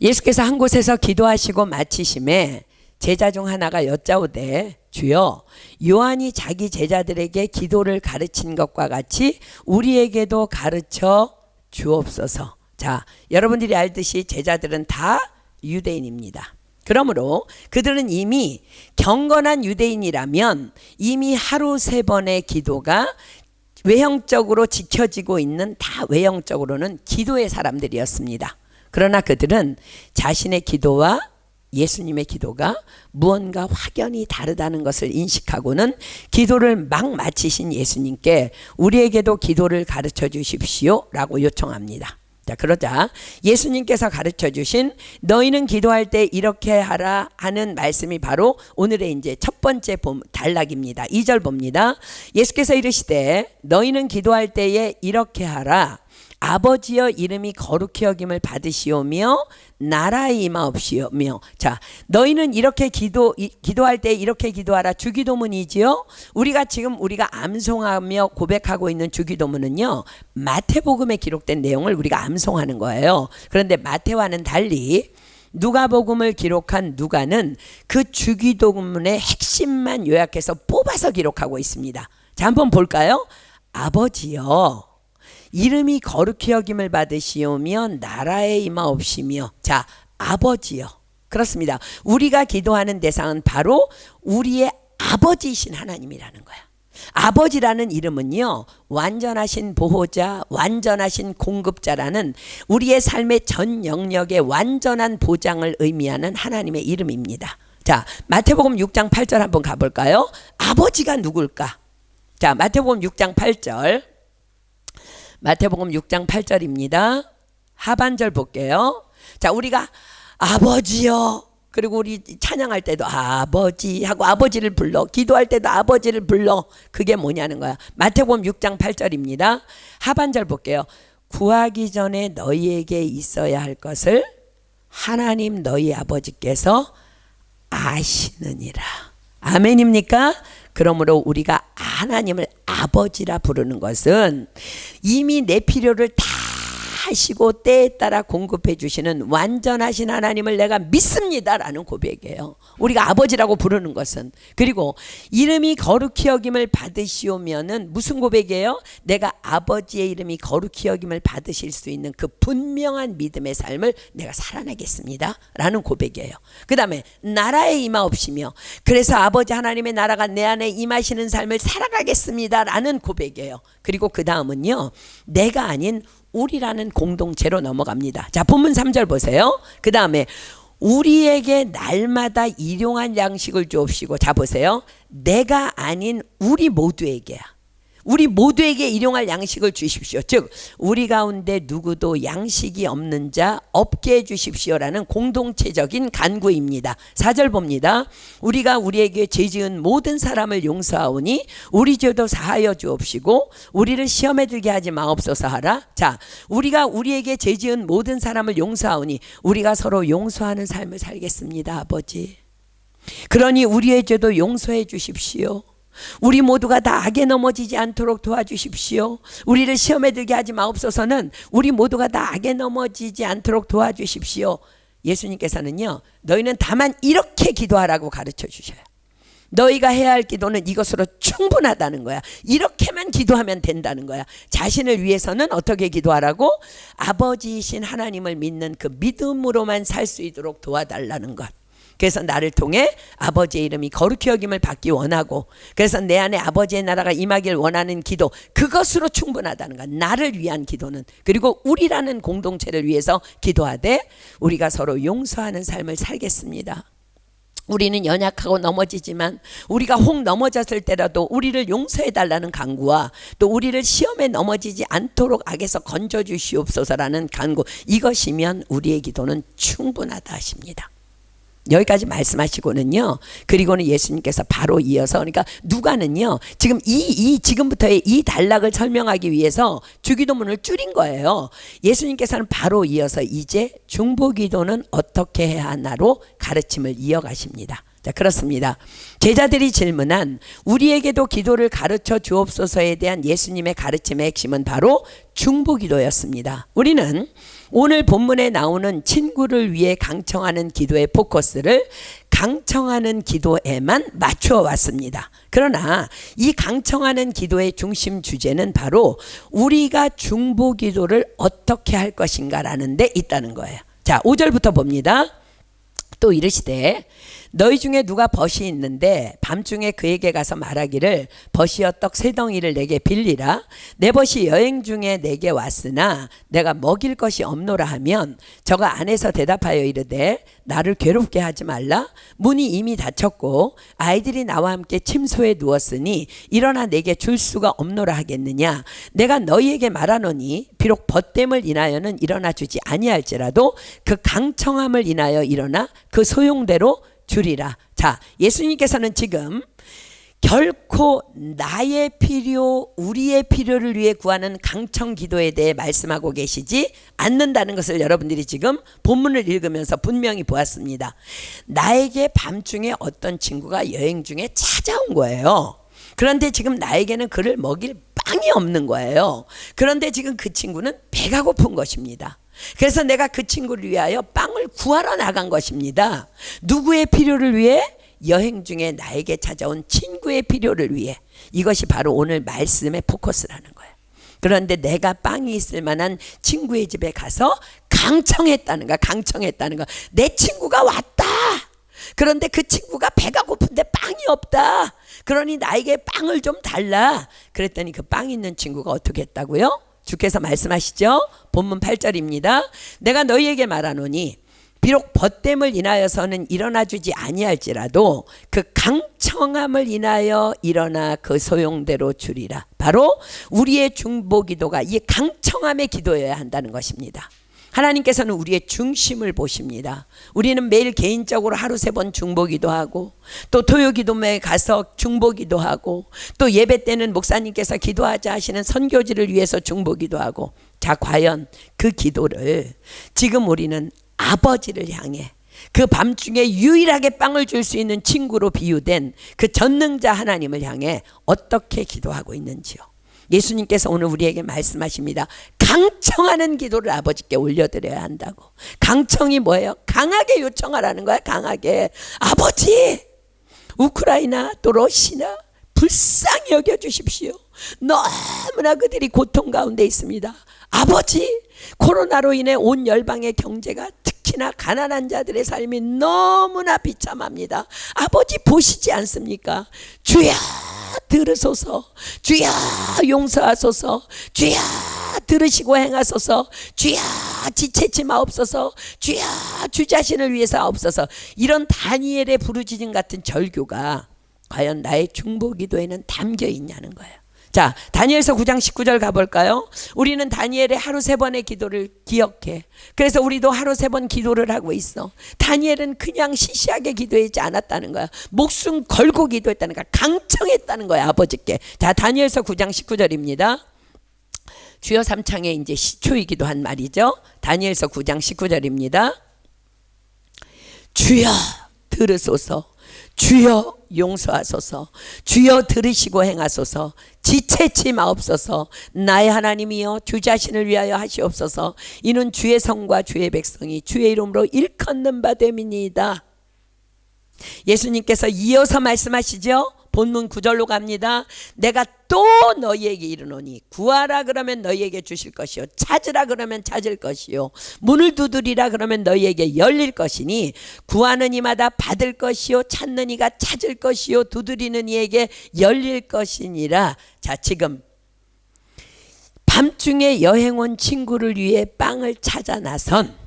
예수께서 한 곳에서 기도하시고 마치심에 제자 중 하나가 여짜오되 주여 요한이 자기 제자들에게 기도를 가르친 것과 같이 우리에게도 가르쳐 주옵소서. 자, 여러분들이 알듯이 제자들은 다 유대인입니다. 그러므로 그들은 이미 경건한 유대인이라면 이미 하루 3번의 기도가 외형적으로 지켜지고 있는, 다 외형적으로는 기도의 사람들이었습니다. 그러나 그들은 자신의 기도와 예수님의 기도가 무언가 확연히 다르다는 것을 인식하고는 기도를 막 마치신 예수님께 우리에게도 기도를 가르쳐 주십시오 라고 요청합니다. 자, 그러자 예수님께서 가르쳐 주신 너희는 기도할 때 이렇게 하라 하는 말씀이 바로 오늘의 이제 첫 번째 단락입니다. 2절 봅니다. 예수께서 이르시되 너희는 기도할 때에 이렇게 하라. 아버지여 이름이 거룩히 여김을 받으시오며 나라의 임하옵시오며. 자, 너희는 이렇게 기도할 때 이렇게 기도하라. 주기도문이지요. 우리가 암송하며 고백하고 있는 주기도문은요, 마태복음에 기록된 내용을 우리가 암송하는 거예요. 그런데 마태와는 달리 누가복음을 기록한 누가는 그 주기도문의 핵심만 요약해서 뽑아서 기록하고 있습니다. 자, 한번 볼까요? 아버지여 이름이 거룩히 여김을 받으시오며 나라에 임하옵시며. 자, 아버지요. 그렇습니다. 우리가 기도하는 대상은 바로 우리의 아버지이신 하나님이라는 거야. 아버지라는 이름은요, 완전하신 보호자, 완전하신 공급자라는 우리의 삶의 전 영역의 완전한 보장을 의미하는 하나님의 이름입니다. 자, 마태복음 6장 8절 한번 가볼까요? 아버지가 누굴까? 자, 마태복음 6장 8절. 마태복음 6장 8절입니다. 하반절 볼게요. 자, 우리가 아버지요. 그리고 우리 찬양할 때도 아버지 하고 아버지를 불러. 기도할 때도 아버지를 불러. 그게 뭐냐는 거야. 마태복음 6장 8절입니다. 하반절 볼게요. 구하기 전에 너희에게 있어야 할 것을 하나님 너희 아버지께서 아시느니라. 아멘입니까? 그러므로 우리가 하나님을 아버지라 부르는 것은 이미 내 필요를 다 하시고 때에 따라 공급해 주시는 완전하신 하나님을 내가 믿습니다라는 고백이에요. 우리가 아버지라고 부르는 것은. 그리고 이름이 거룩히 여김을 받으시오면은 무슨 고백이에요? 내가 아버지의 이름이 거룩히 여김을 받으실 수 있는 그 분명한 믿음의 삶을 내가 살아내겠습니다 라는 고백이에요. 그 다음에 나라에 임하옵시며, 그래서 아버지 하나님의 나라가 내 안에 임하시는 삶을 살아가겠습니다 라는 고백이에요. 그리고 그 다음은요, 내가 아닌 우리라는 공동체로 넘어갑니다. 자, 본문 3절 보세요. 그 다음에 우리에게 날마다 일용할 양식을 주옵시고. 자, 보세요. 내가 아닌 우리 모두에게야. 우리 모두에게 일용할 양식을 주십시오. 즉 우리 가운데 누구도 양식이 없는 자 없게 해주십시오라는 공동체적인 간구입니다. 4절 봅니다. 우리가 우리에게 죄지은 모든 사람을 용서하오니 우리 죄도 사하여 주옵시고 우리를 시험에 들게 하지 마옵소서 하라. 자, 우리가 우리에게 죄지은 모든 사람을 용서하오니 우리가 서로 용서하는 삶을 살겠습니다. 아버지, 그러니 우리의 죄도 용서해 주십시오. 우리 모두가 다 악에 넘어지지 않도록 도와주십시오. 우리를 시험에 들게 하지 마옵소서는 우리 모두가 다 악에 넘어지지 않도록 도와주십시오. 예수님께서는요, 너희는 다만 이렇게 기도하라고 가르쳐 주셔요. 너희가 해야 할 기도는 이것으로 충분하다는 거야. 이렇게만 기도하면 된다는 거야. 자신을 위해서는 어떻게 기도하라고? 아버지이신 하나님을 믿는 그 믿음으로만 살 수 있도록 도와달라는 것. 그래서 나를 통해 아버지의 이름이 거룩히 여김을 받기 원하고, 그래서 내 안에 아버지의 나라가 임하길 원하는 기도, 그것으로 충분하다는 거야. 나를 위한 기도는. 그리고 우리라는 공동체를 위해서 기도하되 우리가 서로 용서하는 삶을 살겠습니다. 우리는 연약하고 넘어지지만 우리가 혹 넘어졌을 때라도 우리를 용서해 달라는 간구와 또 우리를 시험에 넘어지지 않도록 악에서 건져 주시옵소서라는 간구, 이것이면 우리의 기도는 충분하다 하십니다. 여기까지 말씀하시고는요, 그리고는 예수님께서 바로 이어서, 그러니까 누가는요 지금 지금부터의 이 단락을 설명하기 위해서 주기도문을 줄인 거예요. 예수님께서는 바로 이어서 이제 중보기도는 어떻게 해야 하나로 가르침을 이어가십니다. 자, 그렇습니다. 제자들이 질문한 우리에게도 기도를 가르쳐 주옵소서에 대한 예수님의 가르침의 핵심은 바로 중보기도였습니다. 우리는 오늘 본문에 나오는 친구를 위해 강청하는 기도의 포커스를 강청하는 기도에만 맞추어 왔습니다. 그러나 이 강청하는 기도의 중심 주제는 바로 우리가 중보기도를 어떻게 할 것인가라는 데 있다는 거예요. 자, 5절부터 봅니다. 또 이르시되 너희 중에 누가 벗이 있는데 밤중에 그에게 가서 말하기를 벗이여 떡 세 덩이를 내게 빌리라. 내 벗이 여행 중에 내게 왔으나 내가 먹일 것이 없노라 하면 저가 안에서 대답하여 이르되 나를 괴롭게 하지 말라. 문이 이미 닫혔고 아이들이 나와 함께 침소에 누웠으니 일어나 내게 줄 수가 없노라 하겠느냐. 내가 너희에게 말하노니 비록 벗됨을 인하여는 일어나 주지 아니할지라도 그 강청함을 인하여 일어나 그 소용대로 주리라. 자, 예수님께서는 지금 결코 나의 필요, 우리의 필요를 위해 구하는 강청 기도에 대해 말씀하고 계시지 않는다는 것을 여러분들이 지금 본문을 읽으면서 분명히 보았습니다. 나에게 밤중에 어떤 친구가 여행 중에 찾아온 거예요. 그런데 지금 나에게는 그를 먹일 빵이 없는 거예요. 그런데 지금 그 친구는 배가 고픈 것입니다. 그래서 내가 그 친구를 위하여 빵을 구하러 나간 것입니다. 누구의 필요를 위해? 여행 중에 나에게 찾아온 친구의 필요를 위해. 이것이 바로 오늘 말씀의 포커스라는 거예요. 그런데 내가 빵이 있을 만한 친구의 집에 가서 강청했다는 거. 내 친구가 왔다. 그런데 그 친구가 배가 고픈데 빵이 없다. 그러니 나에게 빵을 좀 달라. 그랬더니 그 빵 있는 친구가 어떻게 했다고요? 주께서 말씀하시죠. 본문 8절입니다. 내가 너희에게 말하노니 비록 벗됨을 인하여서는 일어나 주지 아니할지라도 그 강청함을 인하여 일어나 그 소용대로 주리라. 바로 우리의 중보기도가 이 강청함의 기도여야 한다는 것입니다. 하나님께서는 우리의 중심을 보십니다. 우리는 매일 개인적으로 하루 3번 중보기도하고 또 토요기도회에 가서 중보기도하고 또 예배 때는 목사님께서 기도하자 하시는 선교지를 위해서 중보기도하고. 자, 과연 그 기도를 지금 우리는 아버지를 향해 그 밤중에 유일하게 빵을 줄 수 있는 친구로 비유된 그 전능자 하나님을 향해 어떻게 기도하고 있는지요. 예수님께서 오늘 우리에게 말씀하십니다. 강청하는 기도를 아버지께 올려드려야 한다고. 강청이 뭐예요? 강하게 요청하라는 거야. 강하게. 아버지, 우크라이나 또 러시아 불쌍히 여겨주십시오. 너무나 그들이 고통 가운데 있습니다. 아버지, 코로나로 인해 온 열방의 경제가 특히나 가난한 자들의 삶이 너무나 비참합니다. 아버지 보시지 않습니까? 주야 들으소서. 주야 용서하소서. 주야 들으시고 행하소서. 주야 지체치 마옵소서. 주야 주 자신을 위해서 하옵소서. 이런 다니엘의 부르짖음 같은 절규가 과연 나의 중보기도에는 담겨 있냐는 거예요. 자, 다니엘서 9장 19절 가볼까요? 우리는 다니엘의 하루 3번의 기도를 기억해. 그래서 우리도 하루 3번 기도를 하고 있어. 다니엘은 그냥 시시하게 기도하지 않았다는 거야. 목숨 걸고 기도했다는 거야. 강청했다는 거야, 아버지께. 자, 다니엘서 9장 19절입니다. 주여 삼창에 이제 시초이기도 한 말이죠. 다니엘서 9장 19절입니다. 주여 들으소서. 주여 용서하소서. 주여 들으시고 행하소서. 지체치 마옵소서. 나의 하나님이여 주 자신을 위하여 하시옵소서. 이는 주의 성과 주의 백성이 주의 이름으로 일컫는 바 됨이니이다. 예수님께서 이어서 말씀하시죠. 본문 9절로 갑니다. 내가 또 너희에게 이르노니 구하라 그러면 너희에게 주실 것이요 찾으라 그러면 찾을 것이요 문을 두드리라 그러면 너희에게 열릴 것이니 구하는 이마다 받을 것이요 찾는 이가 찾을 것이요 두드리는 이에게 열릴 것이니라. 자, 지금 밤중에 여행 온 친구를 위해 빵을 찾아 나선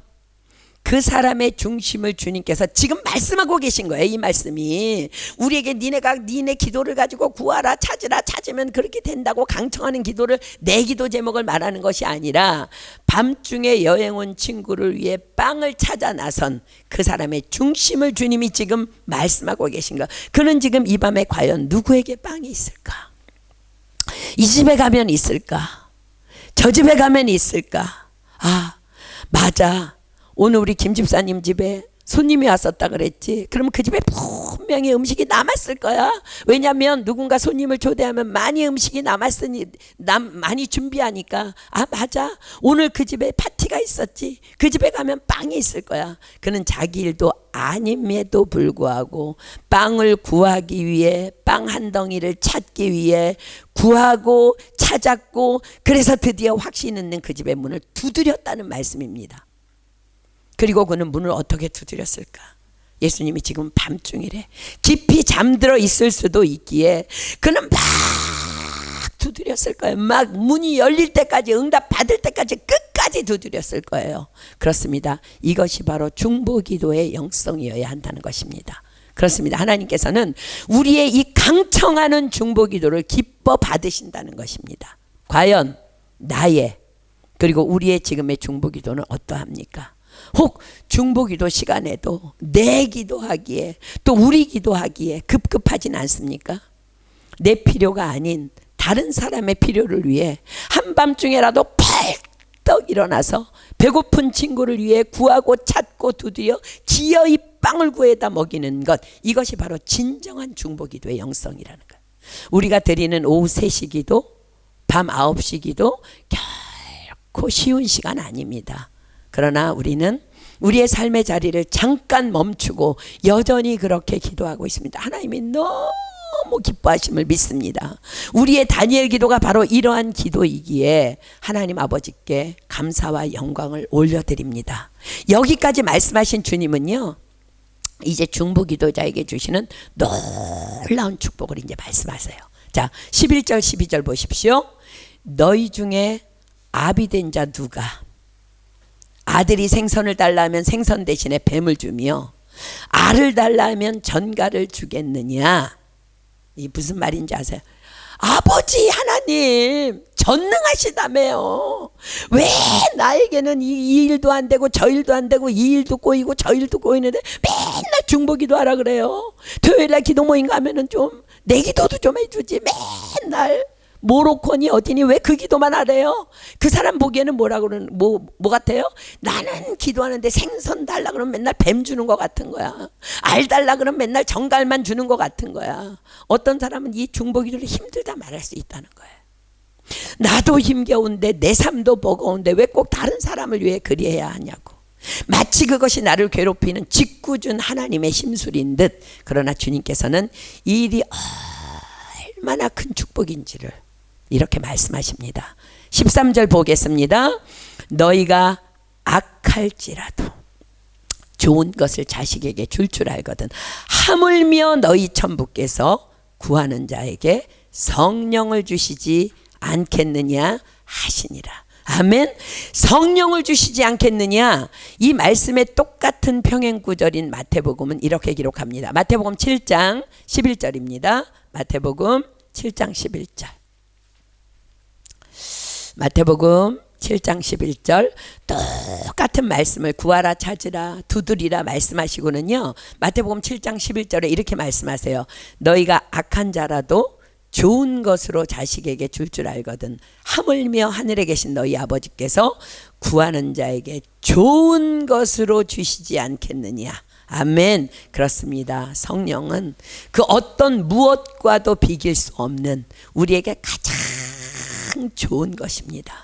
그 사람의 중심을 주님께서 지금 말씀하고 계신 거예요. 이 말씀이 우리에게 니네 기도를 가지고 구하라 찾으라 찾으면 그렇게 된다고 강청하는 기도를 내 기도 제목을 말하는 것이 아니라 밤중에 여행 온 친구를 위해 빵을 찾아 나선 그 사람의 중심을 주님이 지금 말씀하고 계신 거예요. 그는 지금 이 밤에 과연 누구에게 빵이 있을까? 이 집에 가면 있을까? 저 집에 가면 있을까? 아, 맞아. 오늘 우리 김 집사님 집에 손님이 왔었다 그랬지. 그러면 그 집에 분명히 음식이 남았을 거야. 왜냐하면 누군가 손님을 초대하면 많이 음식이 남았으니 많이 준비하니까. 아, 맞아. 오늘 그 집에 파티가 있었지. 그 집에 가면 빵이 있을 거야. 그는 자기 일도 아님에도 불구하고 빵을 구하기 위해 빵 한 덩이를 찾기 위해 구하고 찾았고 그래서 드디어 확신 있는 그 집의 문을 두드렸다는 말씀입니다. 그리고 그는 문을 어떻게 두드렸을까? 예수님이 지금 밤중이래. 깊이 잠들어 있을 수도 있기에 그는 막 두드렸을 거예요. 막 문이 열릴 때까지, 응답 받을 때까지 끝까지 두드렸을 거예요. 그렇습니다. 이것이 바로 중보기도의 영성이어야 한다는 것입니다. 그렇습니다. 하나님께서는 우리의 이 강청하는 중보기도를 기뻐 받으신다는 것입니다. 과연 나의 그리고 우리의 지금의 중보기도는 어떠합니까? 혹 중보기도 시간에도 내 기도하기에 또 우리 기도하기에 급급하진 않습니까? 내 필요가 아닌 다른 사람의 필요를 위해 한밤중에라도 펄떡 일어나서 배고픈 친구를 위해 구하고 찾고 두드려 기어이 빵을 구해다 먹이는 것, 이것이 바로 진정한 중보기도의 영성이라는 거예요. 우리가 드리는 오후 3시 기도, 밤 9시 기도 결코 쉬운 시간 아닙니다. 그러나 우리는 우리의 삶의 자리를 잠깐 멈추고 여전히 그렇게 기도하고 있습니다. 하나님이 너무 기뻐하심을 믿습니다. 우리의 다니엘 기도가 바로 이러한 기도이기에 하나님 아버지께 감사와 영광을 올려드립니다. 여기까지 말씀하신 주님은요, 이제 중보기도자에게 주시는 놀라운 축복을 이제 말씀하세요. 자, 11절 12절 보십시오. 너희 중에 아비된 자 누가 아들이 생선을 달라 하면 생선 대신에 뱀을 주며 알을 달라 하면 전갈을 주겠느냐? 이 무슨 말인지 아세요? 아버지 하나님 전능하시다며요. 왜 나에게는 이 일도 안 되고 저 일도 안 되고 이 일도 꼬이고 저 일도 꼬이는데 맨날 중보기도 하라 그래요. 토요일날 기도 모임 가면은 좀 내 기도도 좀 해주지. 맨날 모로코니 어디니 왜 그 기도만 하래요? 그 사람 보기에는 뭐라고 그러는 뭐 같아요? 나는 기도하는데 생선 달라 그러면 맨날 뱀 주는 것 같은 거야. 알 달라 그러면 맨날 정갈만 주는 것 같은 거야. 어떤 사람은 이 중보기도를 힘들다 말할 수 있다는 거예요. 나도 힘겨운데 내 삶도 버거운데 왜 꼭 다른 사람을 위해 그리해야 하냐고. 마치 그것이 나를 괴롭히는 짓궂은 하나님의 심술인 듯. 그러나 주님께서는 이 일이 얼마나 큰 축복인지를 이렇게 말씀하십니다. 13절 보겠습니다. 너희가 악할지라도 좋은 것을 자식에게 줄 알거든 하물며 너희 천부께서 구하는 자에게 성령을 주시지 않겠느냐 하시니라. 아멘. 성령을 주시지 않겠느냐. 이 말씀의 똑같은 평행 구절인 마태복음은 이렇게 기록합니다. 마태복음 7장 11절입니다. 마태복음 7장 11절. 마태복음 7장 11절 똑같은 말씀을 구하라 찾으라 두드리라 말씀하시고는요, 마태복음 7장 11절에 이렇게 말씀하세요. 너희가 악한 자라도 좋은 것으로 자식에게 줄 알거든 하물며 하늘에 계신 너희 아버지께서 구하는 자에게 좋은 것으로 주시지 않겠느냐. 아멘. 그렇습니다. 성령은 그 어떤 무엇과도 비길 수 없는 우리에게 가장 좋은 것입니다.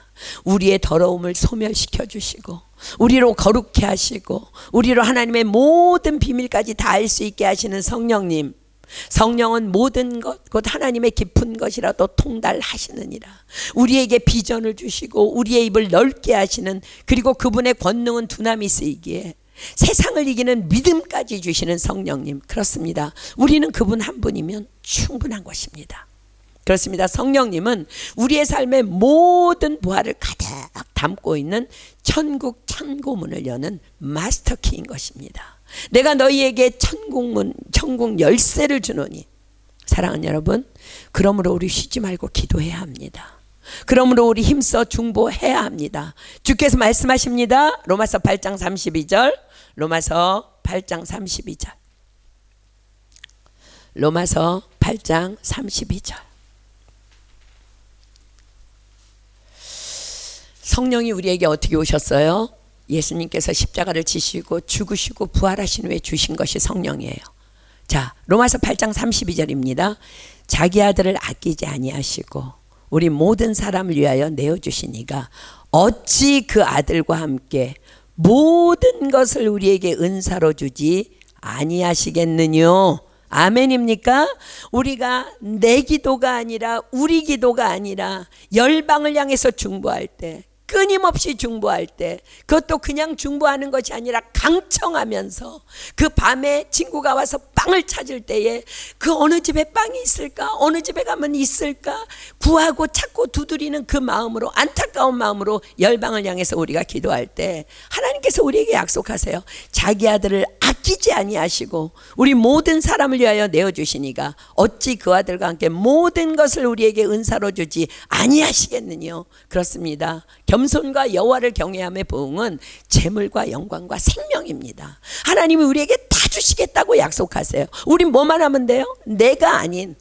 우리의 더러움을 소멸시켜 주시고 우리로 거룩해 하시고 우리로 하나님의 모든 비밀까지 다 알 수 있게 하시는 성령님. 성령은 모든 것 곧 하나님의 깊은 것이라도 통달하시느니라. 우리에게 비전을 주시고 우리의 입을 넓게 하시는, 그리고 그분의 권능은 두나미 쓰이기에 세상을 이기는 믿음까지 주시는 성령님. 그렇습니다. 우리는 그분 한 분이면 충분한 것입니다. 그렇습니다. 성령님은 우리의 삶의 모든 부활을 가득 담고 있는 천국 창고문을 여는 마스터키인 것입니다. 내가 너희에게 천국 열쇠를 주노니. 사랑하는 여러분, 그러므로 우리 쉬지 말고 기도해야 합니다. 그러므로 우리 힘써 중보해야 합니다. 주께서 말씀하십니다. 로마서 8장 32절. 로마서 8장 32절. 로마서 8장 32절. 성령이 우리에게 어떻게 오셨어요? 예수님께서 십자가를 지시고 죽으시고 부활하신 후에 주신 것이 성령이에요. 자, 로마서 8장 32절입니다. 자기 아들을 아끼지 아니하시고 우리 모든 사람을 위하여 내어주신 이가 어찌 그 아들과 함께 모든 것을 우리에게 은사로 주지 아니하시겠느뇨. 아멘입니까? 우리가 내 기도가 아니라 우리 기도가 아니라 열방을 향해서 중보할 때 끊임없이 중보할 때, 그것도 그냥 중보하는 것이 아니라 강청하면서, 그 밤에 친구가 와서 빵을 찾을 때에 그 어느 집에 빵이 있을까, 어느 집에 가면 있을까 구하고 찾고 두드리는 그 마음으로, 안타까운 마음으로 열방을 향해서 우리가 기도할 때 하나님께서 우리에게 약속하세요. 자기 아들을 아끼지 아니하시고 우리 모든 사람을 위하여 내어주시니가 어찌 그 아들과 함께 모든 것을 우리에게 은사로 주지 아니하시겠느냐. 그렇습니다. 겸손과 여호와를 경외함의 보응은 재물과 영광과 생명입니다. 하나님이 우리에게 다 주시겠다고 약속하세요. 우린 뭐만 하면 돼요? 내가 아닌,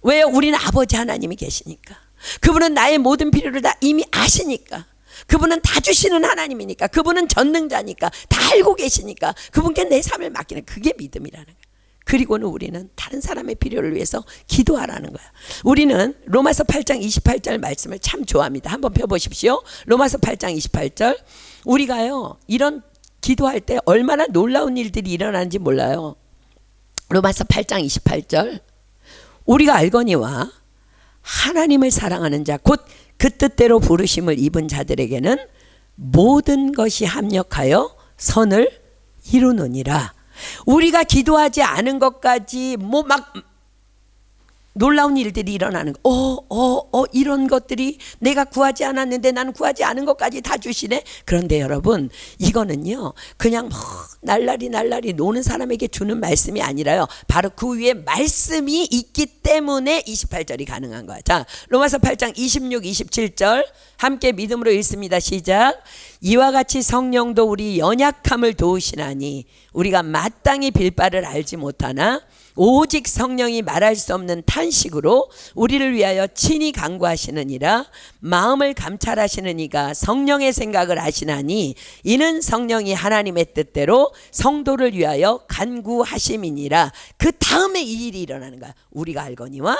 왜요? 우리는 아버지 하나님이 계시니까. 그분은 나의 모든 필요를 다 이미 아시니까. 그분은 다 주시는 하나님이니까. 그분은 전능자니까. 다 알고 계시니까 그분께 내 삶을 맡기는, 그게 믿음이라는 거예요. 그리고는 우리는 다른 사람의 필요를 위해서 기도하라는 거야. 우리는 로마서 8장 28절 말씀을 참 좋아합니다. 한번 펴보십시오. 로마서 8장 28절. 우리가요, 이런 기도할 때 얼마나 놀라운 일들이 일어나는지 몰라요. 로마서 8장 28절. 우리가 알거니와 하나님을 사랑하는 자, 곧 그 뜻대로 부르심을 입은 자들에게는 모든 것이 합력하여 선을 이루느니라. 우리가 기도하지 않은 것까지 뭐 막 놀라운 일들이 일어나는 거. 이런 것들이 내가 구하지 않았는데 나는 구하지 않은 것까지 다 주시네. 그런데 여러분, 이거는요 그냥 날라리 노는 사람에게 주는 말씀이 아니라요, 바로 그 위에 말씀이 있기 때문에 28절이 가능한 거야. 자, 로마서 8장 26, 27절 함께 믿음으로 읽습니다. 시작. 이와 같이 성령도 우리 연약함을 도우시나니 우리가 마땅히 빌 바를 알지 못하나 오직 성령이 말할 수 없는 탄식으로 우리를 위하여 친히 간구하시느니라. 마음을 감찰하시는 이가 성령의 생각을 아시나니 이는 성령이 하나님의 뜻대로 성도를 위하여 간구하심이니라. 그 다음에 이 일이 일어나는 거야. 우리가 알거니와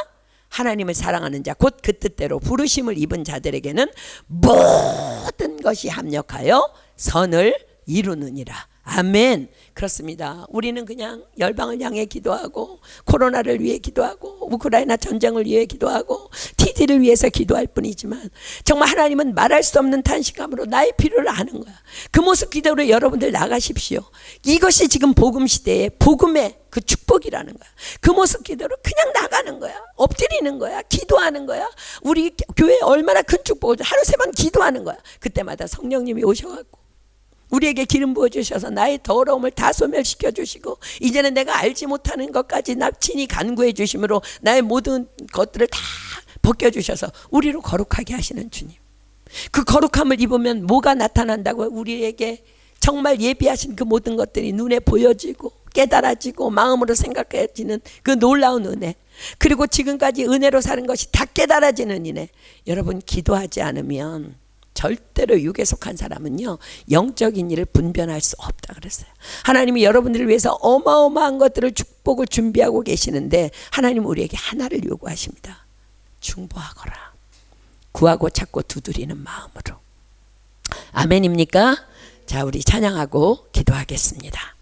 하나님을 사랑하는 자, 곧 그 뜻대로 부르심을 입은 자들에게는 모든 것이 합력하여 선을 이루느니라. 아멘. 그렇습니다. 우리는 그냥 열방을 향해 기도하고, 코로나를 위해 기도하고, 우크라이나 전쟁을 위해 기도하고, TD를 위해서 기도할 뿐이지만 정말 하나님은 말할 수 없는 탄식함으로 나의 필요를 아는 거야. 그 모습 기도로 여러분들 나가십시오. 이것이 지금 복음 시대의 복음의 그 축복이라는 거야. 그 모습 기도로 그냥 나가는 거야. 엎드리는 거야. 기도하는 거야. 우리 교회에 얼마나 큰 축복을, 하루 세 번 기도하는 거야. 그때마다 성령님이 오셔갖고 우리에게 기름 부어주셔서 나의 더러움을 다 소멸시켜 주시고, 이제는 내가 알지 못하는 것까지 나 친히 간구해 주심으로 나의 모든 것들을 다 벗겨주셔서 우리로 거룩하게 하시는 주님. 그 거룩함을 입으면 뭐가 나타난다고? 우리에게 정말 예비하신 그 모든 것들이 눈에 보여지고 깨달아지고 마음으로 생각해지는 그 놀라운 은혜, 그리고 지금까지 은혜로 사는 것이 다 깨달아지는 은혜. 여러분, 기도하지 않으면 절대로 육에 속한 사람은요 영적인 일을 분별할 수 없다 그랬어요. 하나님이 여러분들을 위해서 어마어마한 것들을, 축복을 준비하고 계시는데 하나님은 우리에게 하나를 요구하십니다. 중보하거라. 구하고 찾고 두드리는 마음으로. 아멘입니까? 자, 우리 찬양하고 기도하겠습니다.